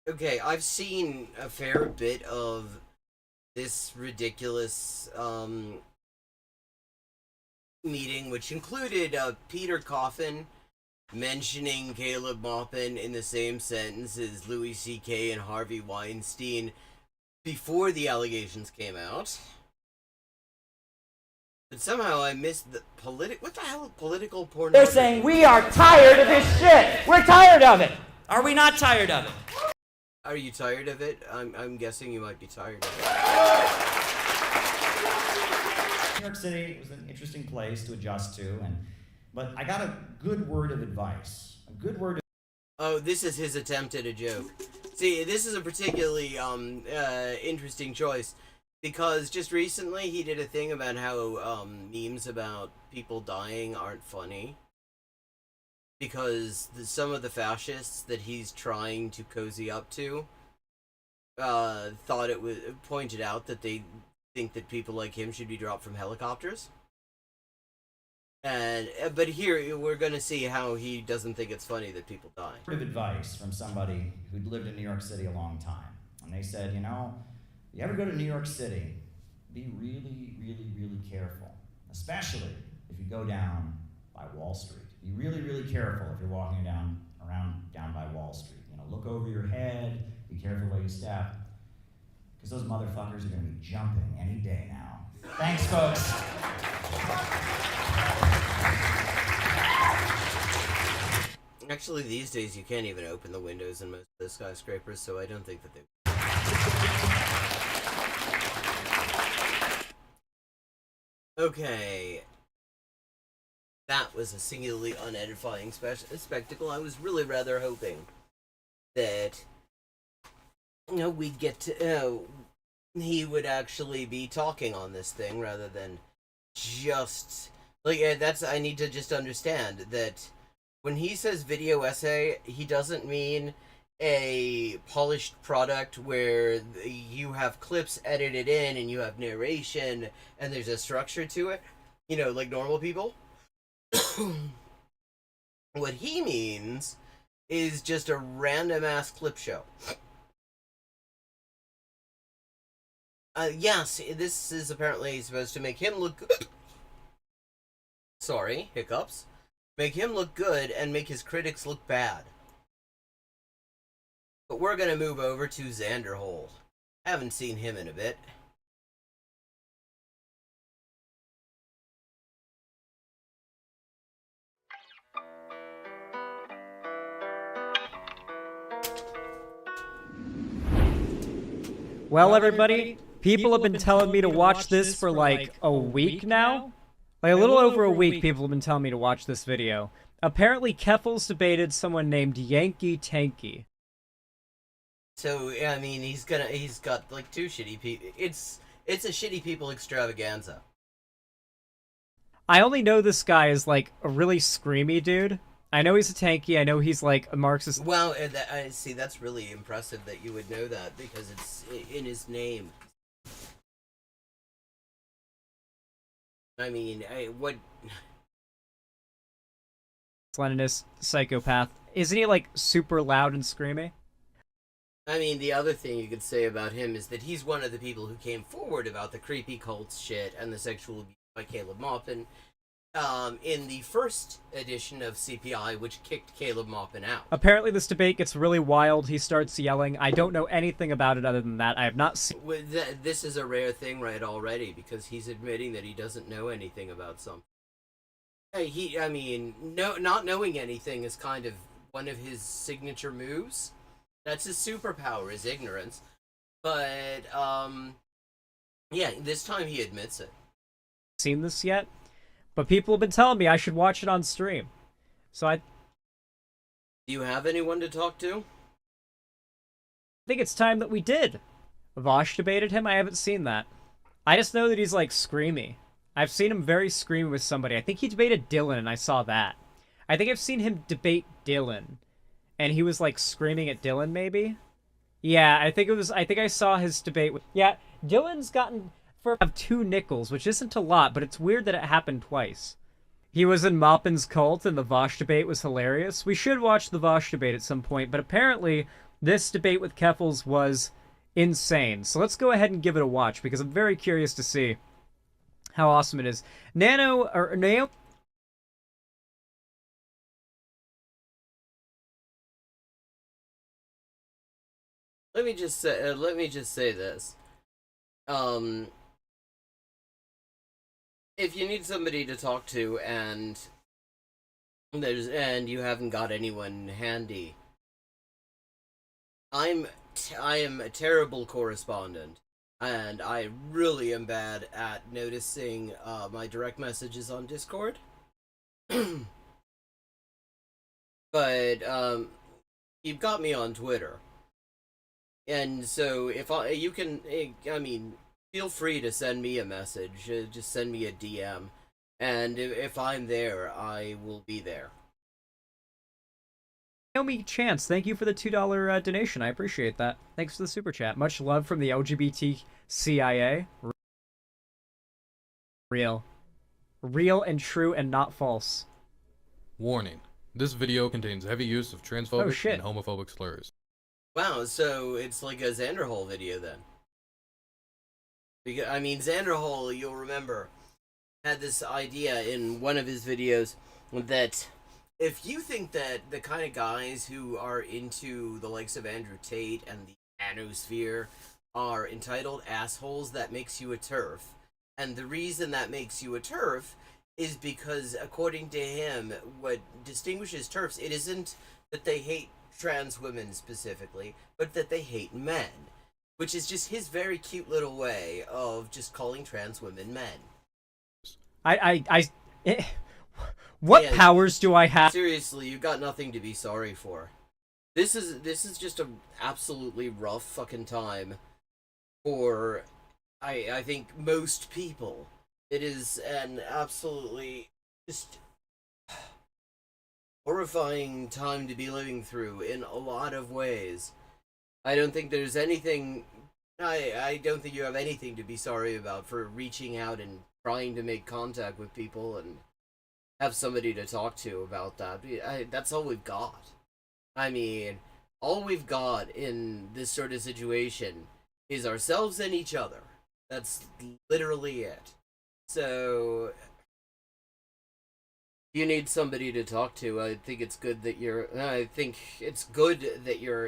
Okay, I've seen a fair bit of this ridiculous, meeting, which included Peter Coffin mentioning Caleb Maupin in the same sentence as Louis C.K. and Harvey Weinstein before the allegations came out. But somehow I missed the what the hell political pornography? They're saying, we are tired of this shit. We're tired of it. Are we not tired of it? Are you tired of it? I'm guessing you might be tired of it. New York City was an interesting place to adjust to, but I got a good word of advice. A good word of... Oh, this is his attempt at a joke. See, this is a particularly interesting choice, because just recently he did a thing about how memes about people dying aren't funny, because some of the fascists that he's trying to cozy up to pointed out that they think that people like him should be dropped from helicopters. But here we're gonna see how he doesn't think it's funny that people die. Word of advice from somebody who'd lived in New York City a long time, and they said, you know, if you ever go to New York City, be really, really, really careful, especially if you go down by Wall Street. Be really, really careful if you're walking down by Wall Street. You know, look over your head, be careful where you step, because those motherfuckers are going to be jumping any day now. Thanks, folks. Actually, these days you can't even open the windows in most of the skyscrapers, so I don't think that they... Okay. That was a singularly unedifying spectacle. I was really rather hoping that, you know, we'd get to... he would actually be talking on this thing rather than just... Like, I need to just understand that when he says video essay, he doesn't mean a polished product where you have clips edited in and you have narration and there's a structure to it, you know, like normal people. What he means is just a random ass clip show. Yes, this is apparently supposed to make him look good. Sorry, hiccups. Make him look good and make his critics look bad. But we're gonna move over to Xander Hole. Haven't seen him in a bit. Well, everybody, people have been telling me to watch this for like a week now. Like a little over a week, people have been telling me to watch this video. Apparently, Keffel's debated someone named Yankee Tanky. So, I mean, he's got like two shitty people. It's a shitty people extravaganza. I only know this guy is like a really screamy dude. I know he's a tanky. I know he's like a Marxist. Well, I see. That's really impressive that you would know that because it's in his name. I mean, what? Leninist psychopath. Isn't he like super loud and screamy? I mean, the other thing you could say about him is that he's one of the people who came forward about the creepy cult shit and the sexual abuse by Caleb Maupin in the first edition of CPI, which kicked Caleb Maupin out. Apparently this debate gets really wild. He starts yelling. I don't know anything about it other than that. I have not seen... This is a rare thing right already, because he's admitting that he doesn't know anything about something. Not knowing anything is kind of one of his signature moves. That's his superpower, is ignorance. But, yeah, this time he admits it. Seen this yet? But people have been telling me I should watch it on stream. So Do you have anyone to talk to? I think it's time that we did. Vosh debated him? I haven't seen that. I just know that he's, like, screamy. I've seen him very screamy with somebody. I think he debated Dylan, and I saw that. I think I've seen him debate Dylan. And he was, like, screaming at Dylan, maybe? Yeah, I think I saw his debate with... Yeah, Dylan's gotten... of 2 nickels, which isn't a lot, but it's weird that it happened twice. He was in Maupin's cult, and the Vosh debate was hilarious. We should watch the Vosh debate at some point, but apparently this debate with Keffels was insane. So let's go ahead and give it a watch, because I'm very curious to see how awesome it is. Nano... Let me just say this. If you need somebody to talk to and you haven't got anyone handy, I am a terrible correspondent, and I really am bad at noticing my direct messages on Discord. But you've got me on Twitter. And so feel free to send me a message. Just send me a DM. And if I'm there, I will be there. Naomi Chance, thank you for the $2 donation. I appreciate that. Thanks for the super chat. Much love from the LGBT CIA. Real and true and not false. Warning. This video contains heavy use of transphobic and homophobic slurs. Wow, so it's like a Xanderhole video then. Because, Xanderhole, you'll remember, had this idea in one of his videos that if you think that the kind of guys who are into the likes of Andrew Tate and the manosphere are entitled assholes, that makes you a TERF. And the reason that makes you a TERF is because, according to him, what distinguishes TERFs, it isn't that they hate trans women specifically, but that they hate men. Which is just his very cute little way of just calling trans women men. What powers do I have? Seriously, you got nothing to be sorry for. This is just an absolutely rough fucking time for, I think, most people. It is an absolutely just horrifying time to be living through in a lot of ways. I don't think there's anything... I don't think you have anything to be sorry about for reaching out and trying to make contact with people and have somebody to talk to about that. That's all we've got. All we've got in this sort of situation is ourselves and each other. That's literally it. So... you need somebody to talk to. I think it's good that you're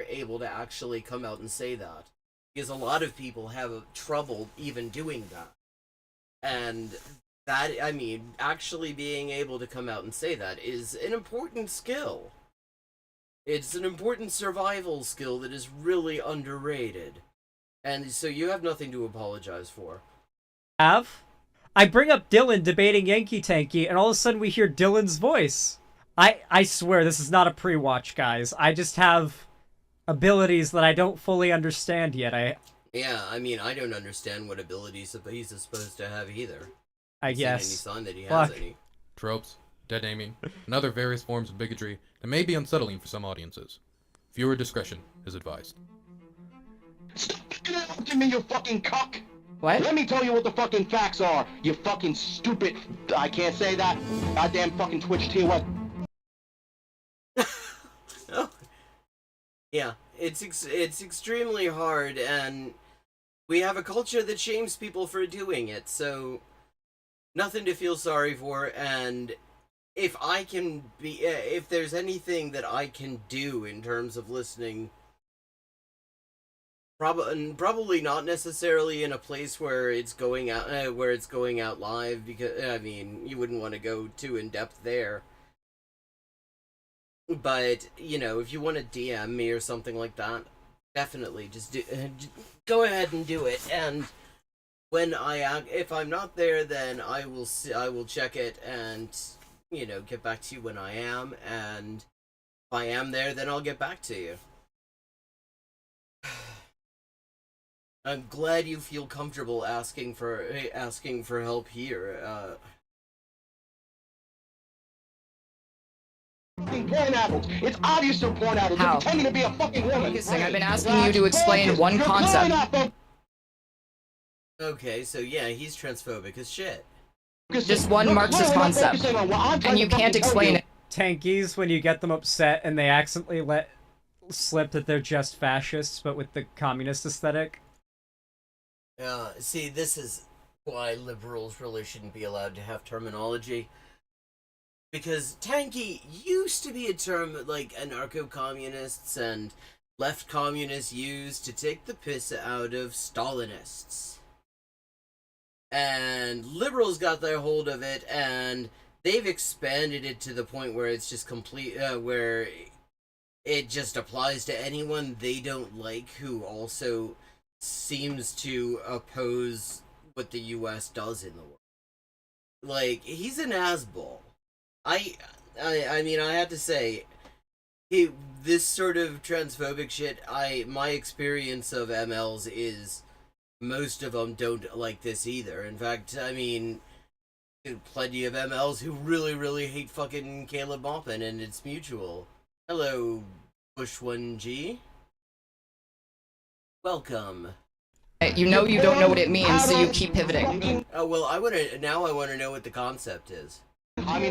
able to actually come out and say that, because a lot of people have trouble even doing that. And that, actually being able to come out and say that is an important skill. It's an important survival skill that is really underrated. And so you have nothing to apologize for. I bring up Dylan debating Yankee Tanky, and all of a sudden we hear Dylan's voice. I swear this is not a pre-watch, guys. I just have abilities that I don't fully understand yet. I don't understand what abilities he's supposed to have either. I guess. Any sign that he has any. Tropes, dead naming, and other various forms of bigotry that may be unsettling for some audiences. Viewer discretion is advised. Give me your fucking cock! What? Let me tell you what the fucking facts are, you fucking stupid... I can't say that. Goddamn fucking Twitch TOS. Oh. Yeah, it's extremely hard, and we have a culture that shames people for doing it, so nothing to feel sorry for. And if I can be, if there's anything that I can do in terms of listening, probably not necessarily in a place where it's going out live, because I mean, you wouldn't want to go too in depth there. But you know, if you want to DM me or something like that, definitely just go ahead and do it. And when if I'm not there, then I will check it and, you know, get back to you when I am. And if I am there, then I'll get back to you. I'm glad you feel comfortable asking for help here. Porn apples. It's obvious they're porn apples. They're pretending to be a fucking woman. I've been asking you to explain one concept. Okay, so yeah, he's transphobic as shit. Just one Marxist concept, and you can't explain it. Tankies, when you get them upset and they accidentally let slip that they're just fascists, but with the communist aesthetic. See, this is why liberals really shouldn't be allowed to have terminology. Because tanky used to be a term that, like, anarcho-communists and left communists used to take the piss out of Stalinists. And liberals got their hold of it, and they've expanded it to the point where it's just where it just applies to anyone they don't like who also seems to oppose what the US does in the world. Like, he's an assball. I mean, I have to say, this sort of transphobic shit, my experience of MLs is most of them don't like this either. In fact, I mean, plenty of MLs who really, really hate fucking Caleb Maupin, and it's mutual. Hello, Bush1G. Welcome. You know you don't know what it means, so you keep pivoting. Oh, well, I want to know what the concept is.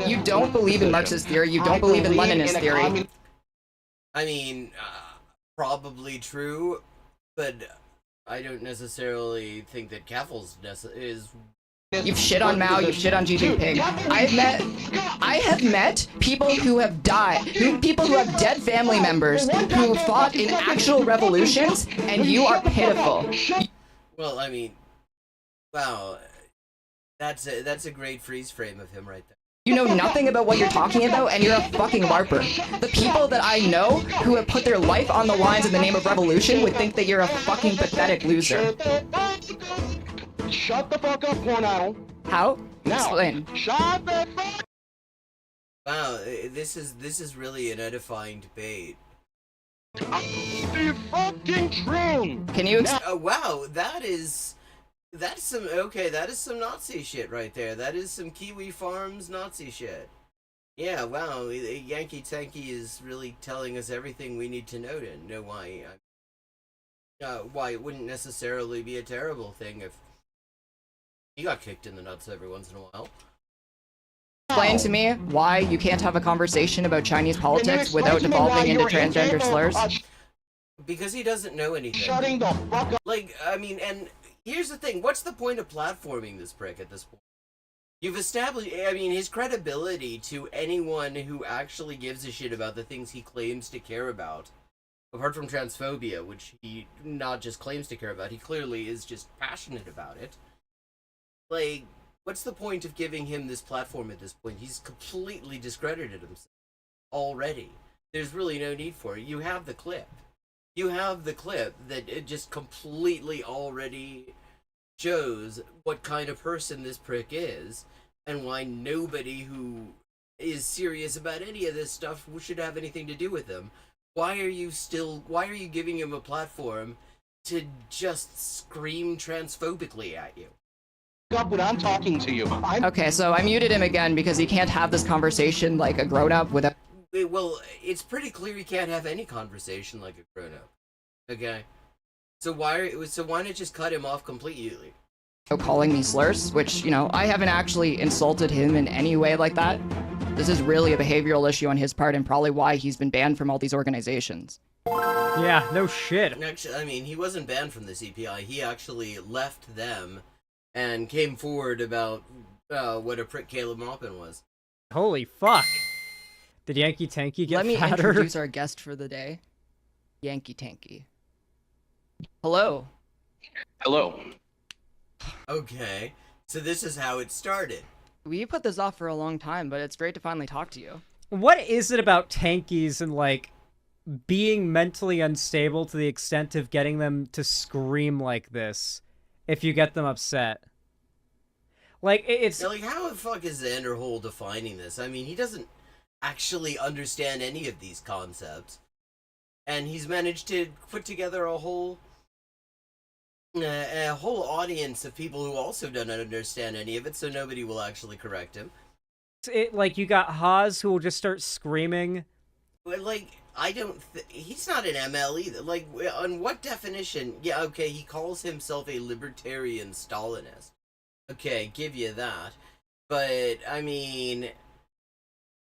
You don't believe in Marxist theory, you don't believe in Leninist theory. I mean, probably true, but I don't necessarily think that Keffel's is... You've shit on Mao, you've shit on Xi Jinping. I have met people who have died, people who have dead family members, who fought in actual revolutions, and you are pitiful. Well, I mean, wow, that's a great freeze frame of him right there. You know nothing about what you're talking about, and you're a fucking LARPer. The people that I know who have put their life on the lines in the name of revolution would think that you're a fucking pathetic loser. Shut the fuck up, porn idol. How? Now, explain. Shut the fuck. Wow, this is really an edifying debate. The fucking true. Can you? Wow, that's some Nazi shit right there. That is some Kiwi Farms Nazi shit. Yeah, wow, Yankee Tanky is really telling us everything we need to know why it wouldn't necessarily be a terrible thing if he got kicked in the nuts every once in a while. Explain to me why you can't have a conversation about Chinese politics without devolving into transgender slurs. Because he doesn't know anything. Shutting the fuck up. Like, I mean, and here's the thing, what's the point of platforming this prick at this point? You've established, I mean, his credibility to anyone who actually gives a shit about the things he claims to care about, apart from transphobia, which he not just claims to care about, he clearly is just passionate about it. Like, what's the point of giving him this platform at this point? He's completely discredited himself already. There's really no need for it. You have the clip. You have the clip that it just completely already shows what kind of person this prick is, and why nobody who is serious about any of this stuff should have anything to do with him. Why are you giving him a platform to just scream transphobically at you? Up when I'm talking to you. Okay, so I muted him again because he can't have this conversation like a grown-up without... Well, it's pretty clear he can't have any conversation like a grown-up. Okay? So why not just cut him off completely? Calling me slurs, which, you know, I haven't actually insulted him in any way like that. This is really a behavioral issue on his part and probably why he's been banned from all these organizations. Yeah, no shit. Actually, I mean, he wasn't banned from the CPI. He actually left them and came forward about what a prick Caleb Maupin was. Holy fuck. Did Yankee Tanky get Let me fatter? introduce our guest for the day, Yankee Tanky. Hello. Hello. Okay, so this is how it started. We put this off for a long time, but it's great to finally talk to you. What is it about tankies and, like, being mentally unstable to the extent of getting them to scream like this if you get them upset? Like, it's... Yeah, like, how the fuck is Xander Hole defining this? I mean, he doesn't actually understand any of these concepts. And he's managed to put together a whole audience of people who also don't understand any of it, so nobody will actually correct him. Like, you got Haas who will just start screaming. But, like, he's not an ML either. Like, on what definition? Yeah, okay, he calls himself a libertarian Stalinist. Okay, give you that. But, I mean,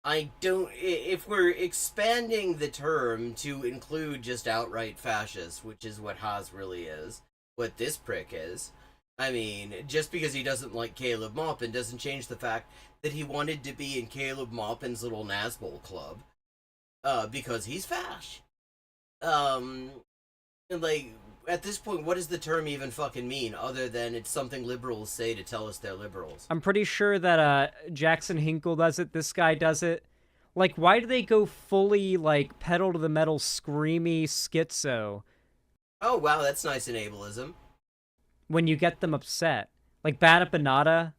I don't... If we're expanding the term to include just outright fascists, which is what Haas really is, what this prick is, I mean, just because he doesn't like Caleb Maupin doesn't change the fact that he wanted to be in Caleb Maupin's little Nazbol club. Because he's fash. And, like, at this point, what does the term even fucking mean, other than it's something liberals say to tell us they're liberals? I'm pretty sure that Jackson Hinkle does it, this guy does it. Like, why do they go fully, like, pedal-to-the-metal, screamy schizo? Oh, wow, that's nice in ableism. When you get them upset. Like, Bada Banada.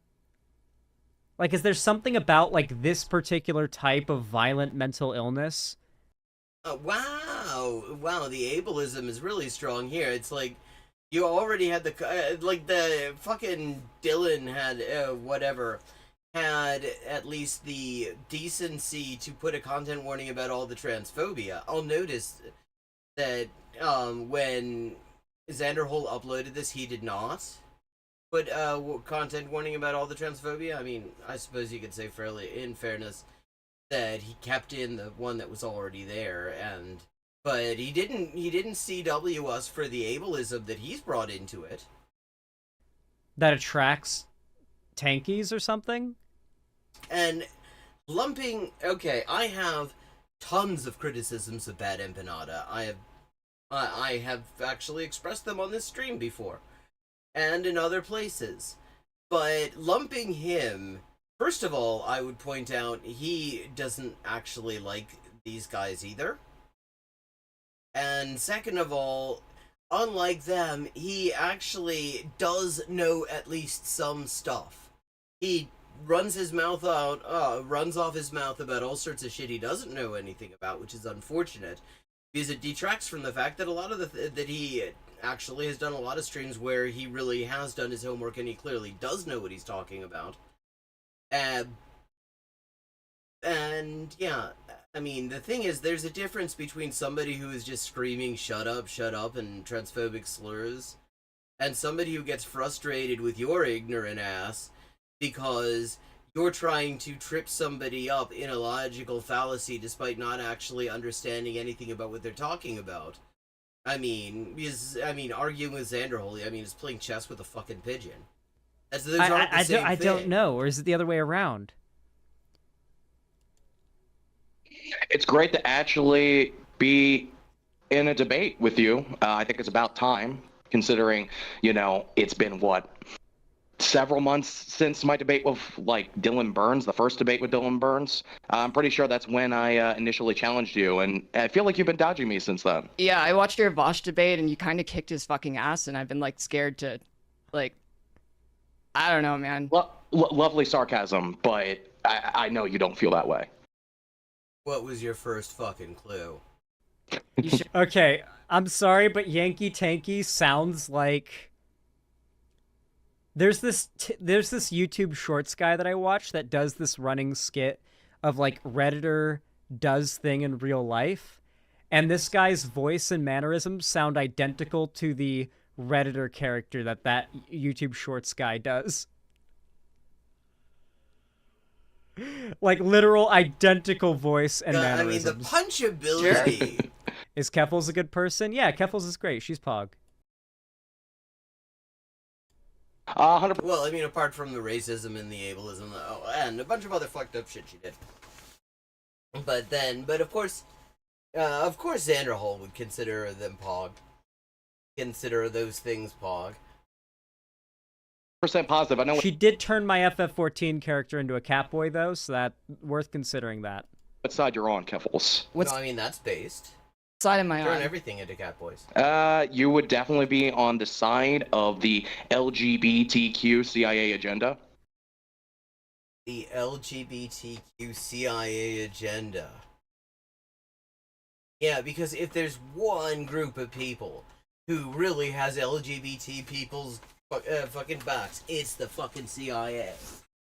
Like, is there something about, like, this particular type of violent mental illness? Wow, the ableism is really strong here. It's like, you already had the fucking Dylan had at least the decency to put a content warning about all the transphobia. I'll notice that, when Xander Hole uploaded this, he did not put content warning about all the transphobia. I mean, I suppose you could say fairly, in fairness, that he kept in the one that was already there, but he didn't CW us for the ableism that he's brought into it. That attracts tankies or something? And lumping, okay, I have tons of criticisms of Bad Empanada. I have actually expressed them on this stream before, and in other places. But lumping him, first of all, I would point out he doesn't actually like these guys either. And second of all, unlike them, he actually does know at least some stuff. He runs his mouth out, runs off his mouth about all sorts of shit he doesn't know anything about, which is unfortunate, because it detracts from the fact that a lot of that he actually has done a lot of streams where he really has done his homework and he clearly does know what he's talking about. And yeah, I mean, the thing is, there's a difference between somebody who is just screaming shut up, and transphobic slurs, and somebody who gets frustrated with your ignorant ass because you're trying to trip somebody up in a logical fallacy despite not actually understanding anything about what they're talking about. I mean, arguing with Xander Hole, I mean, it's playing chess with a fucking pigeon. I don't know, or is it the other way around? It's great to actually be in a debate with you. I think it's about time, considering, it's been, several months since my debate with, Dylan Burns, the first debate with Dylan Burns. I'm pretty sure that's when I initially challenged you, and I feel like you've been dodging me since then. Yeah, I watched your Vosh debate, and you kind of kicked his fucking ass, and I've been, scared to, I don't know, man. Lovely sarcasm, but I know you don't feel that way. What was your first fucking clue? Okay, I'm sorry, but Yankee Tanky sounds like... There's this YouTube Shorts guy that I watch that does this running skit of, Redditor does thing in real life, and this guy's voice and mannerisms sound identical to the Redditor character that YouTube Shorts guy does. Literal identical voice and mannerisms. I mean, the punchability Is Keffels a good person? Yeah, Keffels is great. She's Pog. 100%. Well, I mean, apart from the racism and the ableism, and a bunch of other fucked up shit she did. But of course, Xander Hall would consider them Pog. Consider those things Pog. Percent positive. I know She did turn my FF14 character into a Catboy, though, so that worth considering that. what side you're on, Keffels. No, I mean, that's based. Side am I Turn on? everything into Catboys. You would definitely be on the side of the LGBTQ CIA agenda. The LGBTQ CIA agenda. Yeah, because if there's one group of people who really has LGBT people's fucking backs, it's the fucking CIA.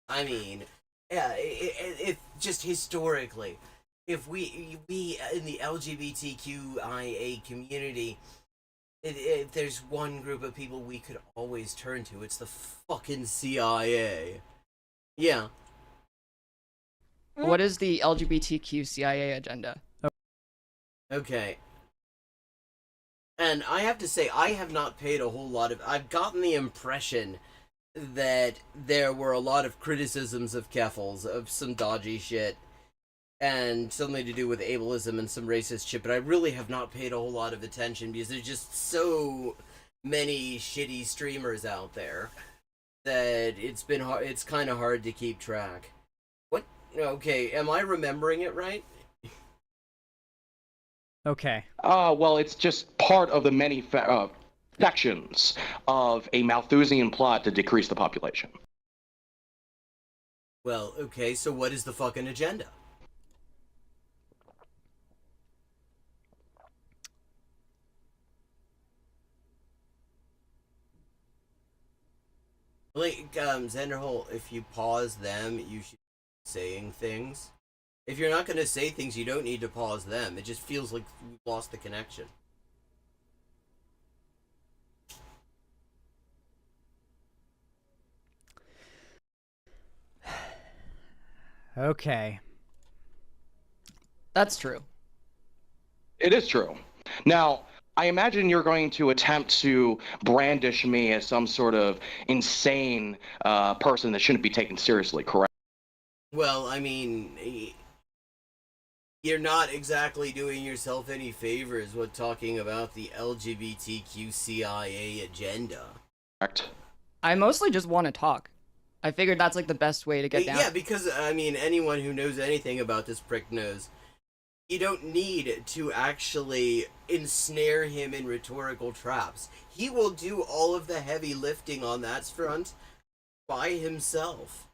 I mean, yeah, it just historically, if we in the LGBTQIA community, if there's one group of people we could always turn to, it's the fucking CIA. Yeah. What is the LGBTQ CIA agenda? Okay. And I have to say, I have not paid a whole lot of... I've gotten the impression that there were a lot of criticisms of Keffels, of some dodgy shit, and something to do with ableism and some racist shit, but I really have not paid a whole lot of attention because there's just so many shitty streamers out there that it's kind of hard to keep track. What? Okay, am I remembering it right? Okay. Well, it's just part of the many sections of a Malthusian plot to decrease the population. Well, okay, so what is the fucking agenda? Like, Xanderhole, if you pause them, you should be saying things. If you're not going to say things, you don't need to pause them. It just feels like we've lost the connection. Okay. That's true. It is true. Now, I imagine you're going to attempt to brandish me as some sort of insane person that shouldn't be taken seriously, correct? Well, I mean, you're not exactly doing yourself any favors with talking about the LGBTQ CIA agenda. Correct. I mostly just want to talk. I figured that's like the best way to get down. Yeah, because, I mean, anyone who knows anything about this prick knows you don't need to actually ensnare him in rhetorical traps. He will do all of the heavy lifting on that front by himself.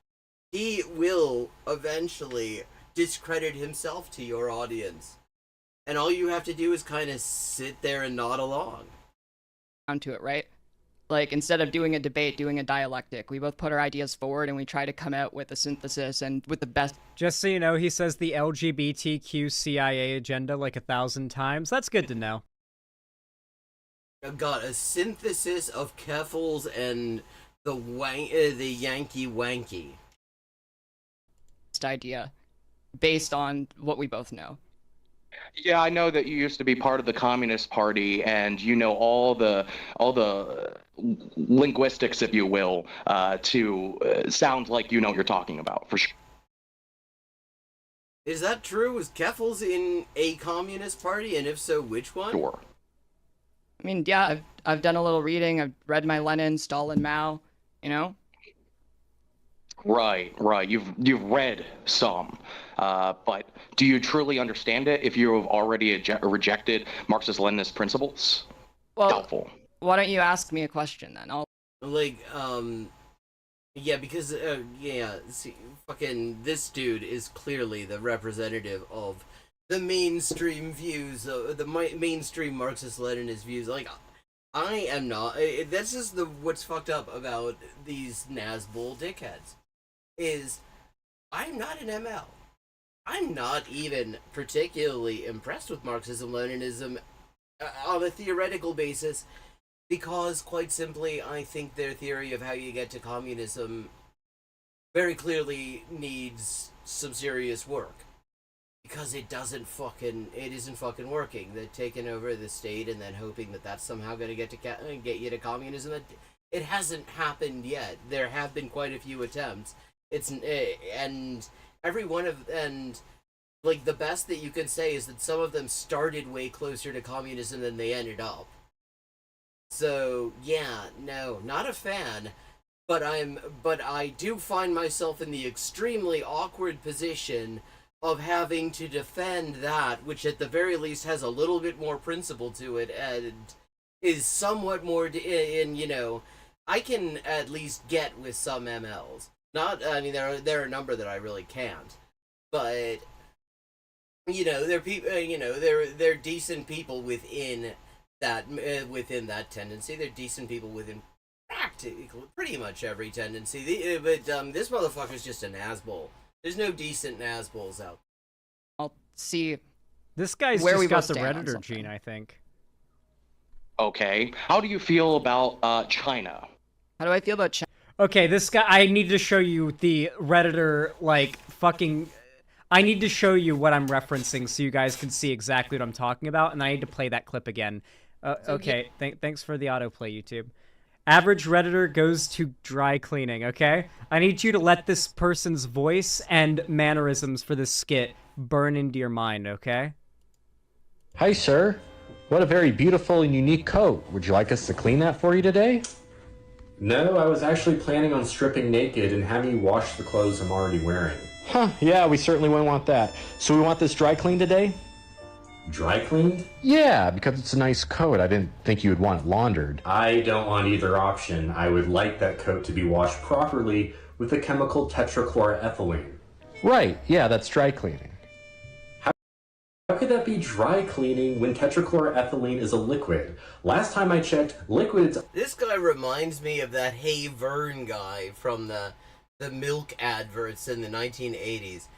He will eventually discredit himself to your audience. And all you have to do is kind of sit there and nod along. Onto it, right? Like, instead of doing a debate, doing a dialectic, we both put our ideas forward and we try to come out with a synthesis and with the best. Just so you know, he says the LGBTQ CIA agenda like 1,000 times. That's good to know. I've got a synthesis of Keffels and the Yankee Wanky. Idea based on what we both know. Yeah, I know that you used to be part of the Communist Party, and you know all the linguistics, if you will, to sound like you know what you're talking about, for sure. Is that true? Was Keffels in a Communist Party, and if so, which one? Sure. I mean, yeah, I've done a little reading. I've read my Lenin, Stalin, Mao. You know. Right. You've read some, but do you truly understand it if you have already rejected Marxist-Leninist principles? Well, doubtful. Why don't you ask me a question then? Yeah, because see, fucking this dude is clearly the representative of the mainstream views, the mainstream Marxist-Leninist views. Like, I am not. That's just what's fucked up about these Nazgul dickheads. Is I'm not an ML. I'm not even particularly impressed with Marxism-Leninism on a theoretical basis, because, quite simply, I think their theory of how you get to communism very clearly needs some serious work. because it isn't fucking working. They're taking over the state and then hoping that that's somehow going to get you to communism. It hasn't happened yet. There have been quite a few attempts. And like the best that you can say is that some of them started way closer to communism than they ended up. So yeah, no, not a fan. But I do find myself in the extremely awkward position of having to defend that, which at the very least has a little bit more principle to it and is somewhat more I can at least get with some MLs. There are a number that I really can't, but they're people. They're decent people within that tendency. They're decent people within pretty much every tendency. But this motherfucker's just an asshole. There's no decent Nazbuls out. I'll see. This guy's where just we got both the stand on Redditor something. gene, I think. Okay. How do you feel about China? How do I feel about China? Okay, this guy, I need to show you the Redditor, I need to show you what I'm referencing so you guys can see exactly what I'm talking about, and I need to play that clip again. Okay, thanks for the autoplay, YouTube. Average Redditor goes to dry cleaning, okay? I need you to let this person's voice and mannerisms for this skit burn into your mind, okay? Hi, sir. What a very beautiful and unique coat. Would you like us to clean that for you today? No, I was actually planning on stripping naked and having you wash the clothes I'm already wearing. Huh, yeah, we certainly wouldn't want that. So we want this dry cleaned today? Dry cleaned? Yeah, because it's a nice coat. I didn't think you would want it laundered. I don't want either option. I would like that coat to be washed properly with the chemical tetrachloroethylene. Right, yeah, that's dry cleaning. How could that be dry cleaning when tetrachloroethylene is a liquid? Last time I checked, liquids... This guy reminds me of that Hey Vern guy from the milk adverts in the 1980s.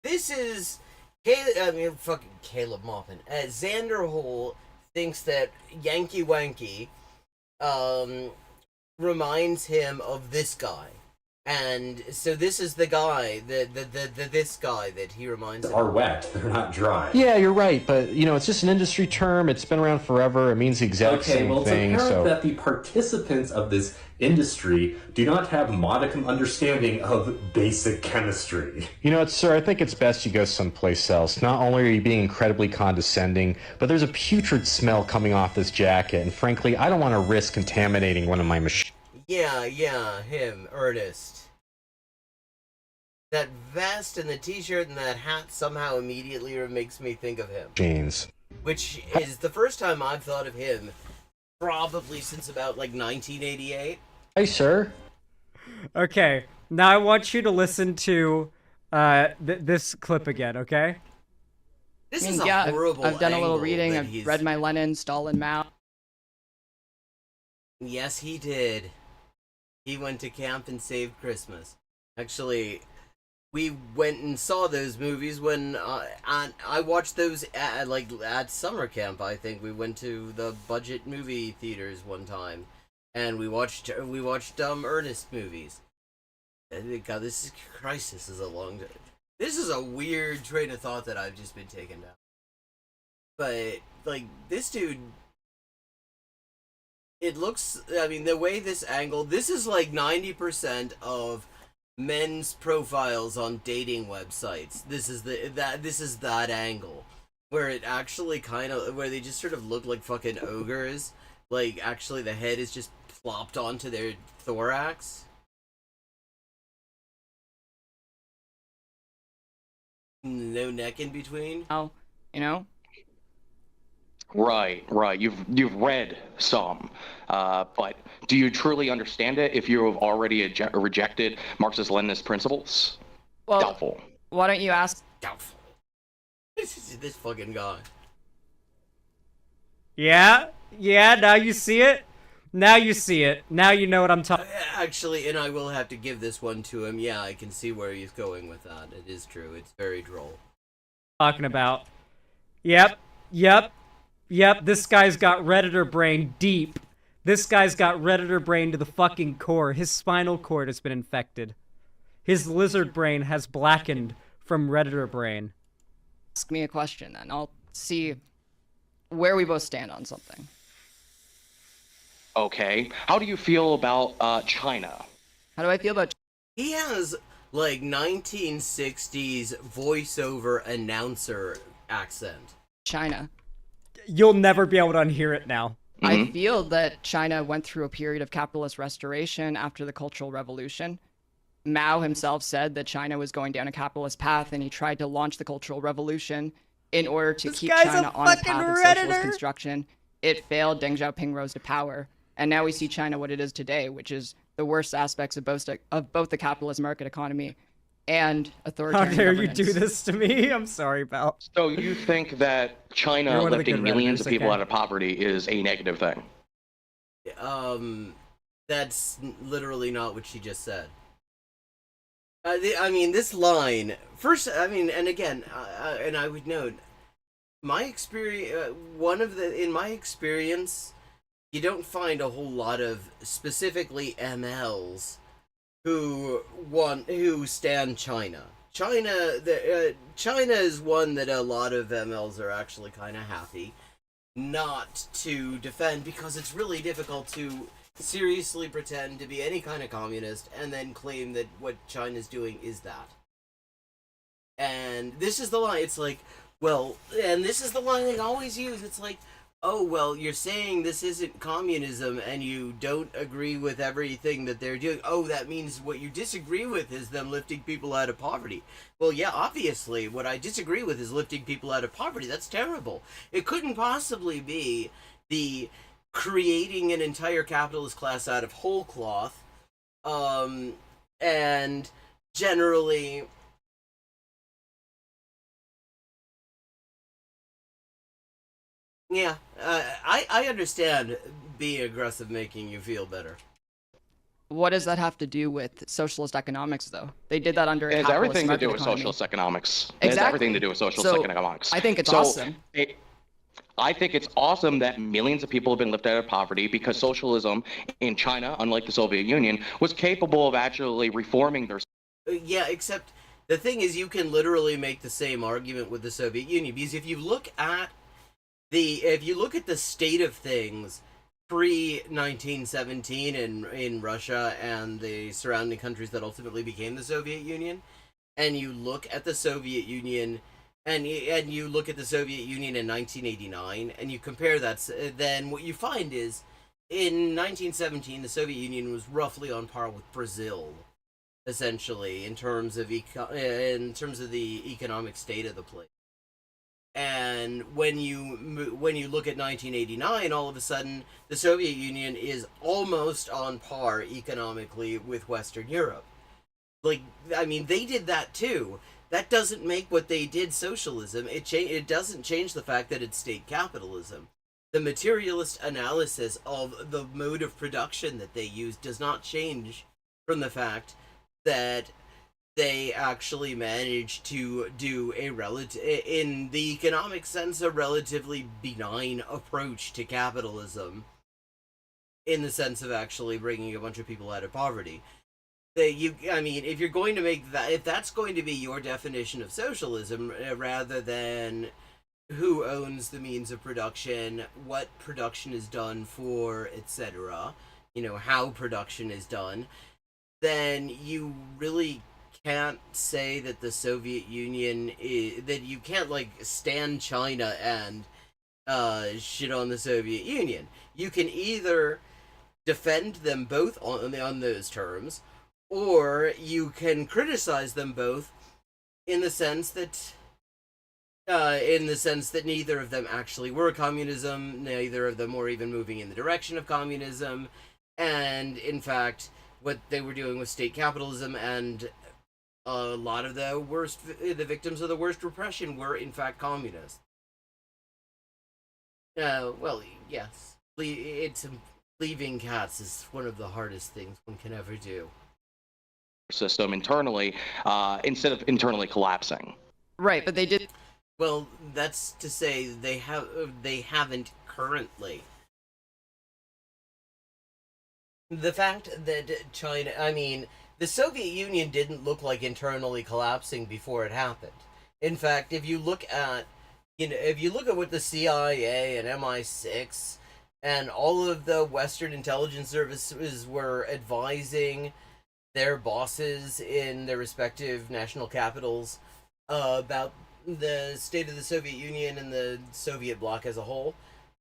This is... fucking Caleb Maupin. Xander Hole thinks that Yankee Wanky reminds him of this guy. And so this is the guy, this guy that he reminds him are wet, they're not dry. Yeah, you're right, but it's just an industry term. It's been around forever. It means the exact same thing. It's apparent that the participants of this industry do not have modicum understanding of basic chemistry. Sir, I think it's best you go someplace else. Not only are you being incredibly condescending, but there's a putrid smell coming off this jacket, and frankly, I don't want to risk contaminating one of my machines. Yeah, him, Ernest. That vest and the t-shirt and that hat somehow immediately makes me think of him. Jeans. Which is the first time I've thought of him probably since about 1988. Hey, sir. Okay, now I want you to listen to this clip again, okay? This is a horrible I've done a little angle reading. that I've read my Lenin, Stalin, Mao. Yes, he did. He went to camp and saved Christmas. Actually, we went and saw those movies when I watched those at summer camp. I think we went to the budget movie theaters one time, and we watched Ernest movies. God, this is a long. This is a weird train of thought that I've just been taken down. But this dude. It looks, the way this angle, this is 90% of men's profiles on dating websites. This is that angle where it actually where they just sort of look like fucking ogres. Actually the head is just plopped onto their thorax. No neck in between. Oh, Right. You've read some, but do you truly understand it if you have already rejected Marxist-Leninist principles? Well, doubtful. Why don't you ask? Doubtful. This fucking guy. Yeah. Now you see it. Now you know what I'm talking. Actually, and I will have to give this one to him. Yeah, I can see where he's going with that. It is true. It's very droll. Talking about. Yep. This guy's got Redditor brain deep. This guy's got Redditor brain to the fucking core. His spinal cord has been infected. His lizard brain has blackened from Redditor brain. Ask me a question, then I'll see where we both stand on something. Okay. How do you feel about China? How do I feel about? He has like 1960s voiceover announcer accent. China. You'll never be able to unhear it now. I feel that China went through a period of capitalist restoration after the Cultural Revolution. Mao himself said that China was going down a capitalist path, and he tried to launch the Cultural Revolution in order to keep China on a path of socialist construction. It failed. Deng Xiaoping rose to power, and now we see China what it is today, which is the worst aspects of both the capitalist market economy and authoritarian How dare governance. you do this to me? I'm sorry, pal. So you think that China You're one of the lifting good millions of Redditors, people okay. out of poverty is a negative thing? That's literally not what she just said. I mean, this line first. I mean, and again, and I would note, my experience. In my experience, you don't find a whole lot of specifically MLs who stand China. China is one that a lot of MLs are actually kind of happy not to defend, because it's really difficult to seriously pretend to be any kind of communist and then claim that what China's doing is that. And this is the line. It's like, well, and this is the line they always use. It's like, oh, well, you're saying this isn't communism and you don't agree with everything that they're doing. Oh, that means what you disagree with is them lifting people out of poverty. Well, yeah, obviously, what I disagree with is lifting people out of poverty. That's terrible. It couldn't possibly be the creating an entire capitalist class out of whole cloth, and generally... Yeah, I understand being aggressive making you feel better. What does that have to do with socialist economics, though? They did that under a It has capitalist everything to market do with economy. socialist economics. Exactly. It has everything to do with socialist So, economics. I think it's awesome. I think it's awesome that millions of people have been lifted out of poverty, because socialism in China, unlike the Soviet Union, was capable of actually reforming their... Yeah, except the thing is, you can literally make the same argument with the Soviet Union, because if you look at the state of things pre-1917 in Russia and the surrounding countries that ultimately became the Soviet Union, and you look at the Soviet Union, and you look at the Soviet Union in 1989, and you compare that, then what you find is, in 1917, the Soviet Union was roughly on par with Brazil, essentially, in terms of the economic state of the place. And when you look at 1989, all of a sudden the Soviet Union is almost on par economically with Western Europe. Like, I mean, they did that too. That doesn't make what they did socialism. It doesn't change the fact that it's state capitalism. The materialist analysis of the mode of production that they use does not change from the fact that they actually managed to do in the economic sense, a relatively benign approach to capitalism, in the sense of actually bringing a bunch of people out of poverty. I mean, if you're going to make that, if that's going to be your definition of socialism, rather than who owns the means of production, what production is done for, etc., how production is done, then you really can't say that the Soviet Union that you can't stand China and shit on the Soviet Union. You can either defend them both on those terms, or you can criticize them both in the sense that neither of them actually were communism, neither of them were even moving in the direction of communism, and in fact what they were doing was state capitalism, and a lot of the victims of the worst repression were in fact communists. Well, yes, leaving cats is one of the hardest things one can ever do. System internally, instead of internally collapsing. Right, but they did. Well, that's to say they haven't currently. The fact that China, I mean, the Soviet Union didn't look like internally collapsing before it happened. In fact, if you look at what the CIA and MI6 and all of the Western intelligence services were advising their bosses in their respective national capitals about the state of the Soviet Union and the Soviet bloc as a whole,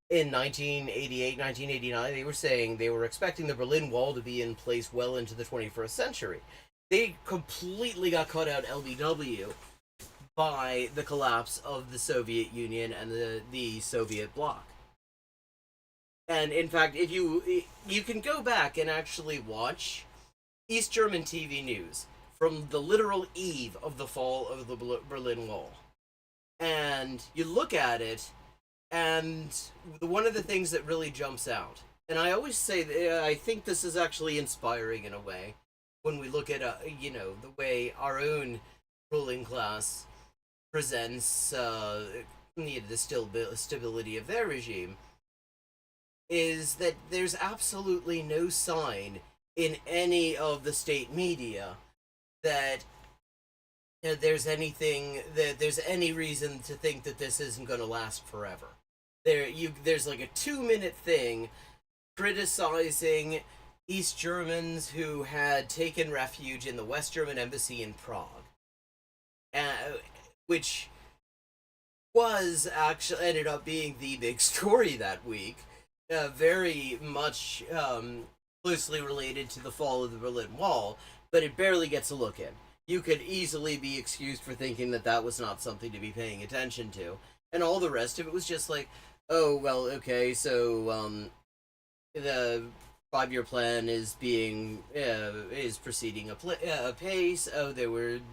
in 1988, 1989, they were saying they were expecting the Berlin Wall to be in place well into the 21st century. They completely got caught out LBW by the collapse of the Soviet Union and the Soviet bloc. And in fact, if you can go back and actually watch East German TV news from the literal eve of the fall of the Berlin Wall, and you look at it, and one of the things that really jumps out, and I always say that I think this is actually inspiring in a way, when we look at the way our own ruling class presents the stability of their regime, is that there's absolutely no sign in any of the state media that there's any reason to think that this isn't going to last forever. There's like a 2-minute thing criticizing East Germans who had taken refuge in the West German embassy in Prague, which was actually ended up being the big story that week, very much closely related to the fall of the Berlin Wall, but it barely gets a look in. You could easily be excused for thinking that that was not something to be paying attention to, and all the rest of it was just like, oh, well, okay, so the 5-year plan is proceeding apace. Oh,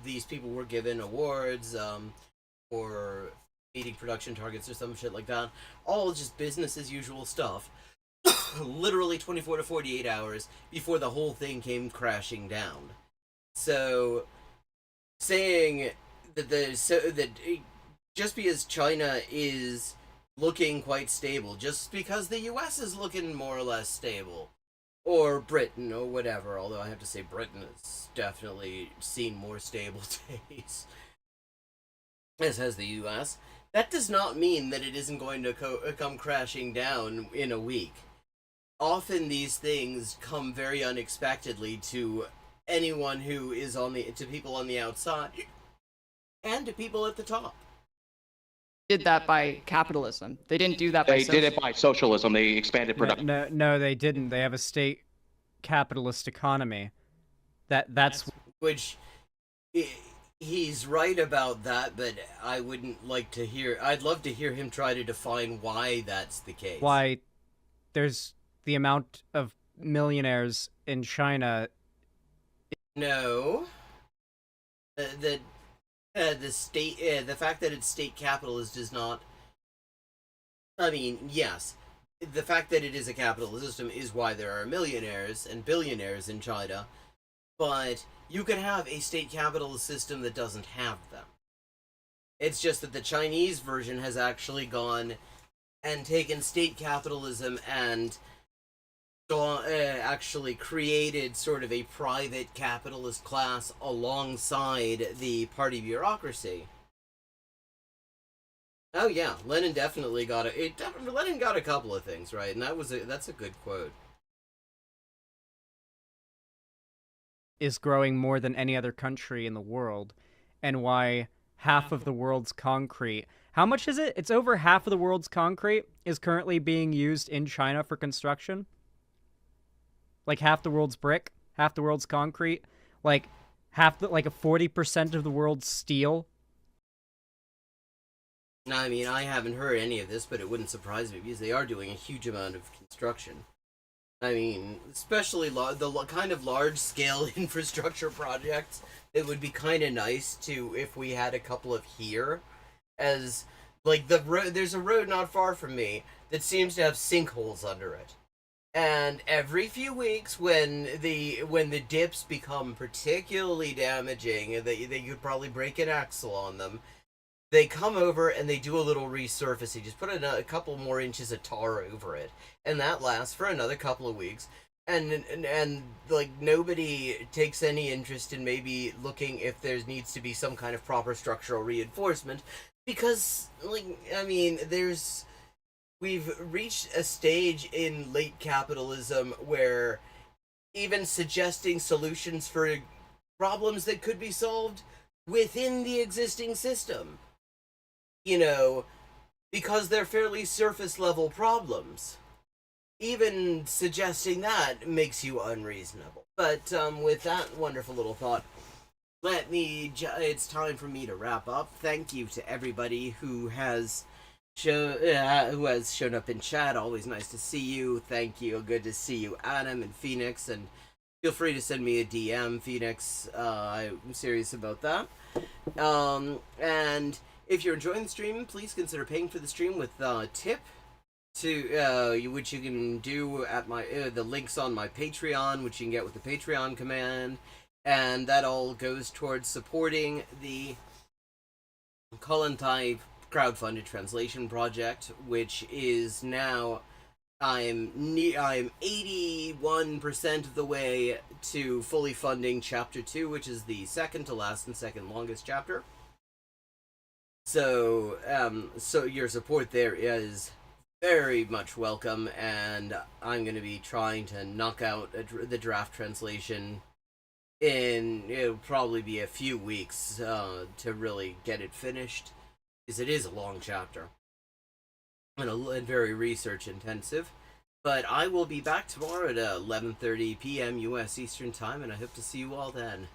these people were given awards for meeting production targets or some shit like that. All just business as usual stuff. Literally 24 to 48 hours before the whole thing came crashing down. So saying that just because China is looking quite stable, just because the US is looking more or less stable, or Britain or whatever, although I have to say Britain has definitely seen more stable days, as has the US, that does not mean that it isn't going to come crashing down in a week. Often these things come very unexpectedly to anyone who is to people on the outside and to people at the top. Did that by capitalism. They didn't do that by socialism. They did it by socialism. They expanded production. No, they didn't. They have a state capitalist economy. That's which he's right about that, but I wouldn't like to hear. I'd love to hear him try to define why that's the case. Why there's the amount of millionaires in China. No. The fact that it's state capitalist does not. I mean, yes, the fact that it is a capitalist system is why there are millionaires and billionaires in China, but you can have a state capitalist system that doesn't have them. It's just that the Chinese version has actually gone and taken state capitalism and actually created sort of a private capitalist class alongside the party bureaucracy. Oh yeah, Lenin definitely got Lenin got a couple of things right, and that's a good quote. Is growing more than any other country in the world, and why half of the world's concrete. How much is it? It's over half of the world's concrete is currently being used in China for construction. Like half the world's brick, half the world's concrete, like a 40% of the world's steel. No, I mean, I haven't heard any of this, but it wouldn't surprise me because they are doing a huge amount of construction. I mean, especially the kind of large-scale infrastructure projects. It would be kind of nice if we had a couple of here, as like there's a road not far from me that seems to have sinkholes under it. And every few weeks, when the dips become particularly damaging, that you could probably break an axle on them, they come over and they do a little resurfacing. Just put a couple more inches of tar over it, and that lasts for another couple of weeks. and like nobody takes any interest in maybe looking if there needs to be some kind of proper structural reinforcement, because like I mean we've reached a stage in late capitalism where even suggesting solutions for problems that could be solved within the existing system, you know, because they're fairly surface level problems. Even suggesting that makes you unreasonable. But with that wonderful little thought, it's time for me to wrap up. Thank you to everybody who has shown up in chat. Always nice to see you. Thank you. Good to see you, Adam and Phoenix. And feel free to send me a DM, Phoenix. I'm serious about that. And if you're enjoying the stream, please consider paying for the stream with tip. Which you can do at my the links on my Patreon, which you can get with the Patreon command, and that all goes towards supporting the Kollontai crowdfunded translation project, which is now I'm 81% of the way to fully funding Chapter 2, which is the second to last and second longest chapter. So your support there is very much welcome, and I'm going to be trying to knock out the draft translation it'll probably be a few weeks to really get it finished, because it is a long chapter and very research intensive. But I will be back tomorrow at 11:30 p.m. U.S. Eastern Time, and I hope to see you all then.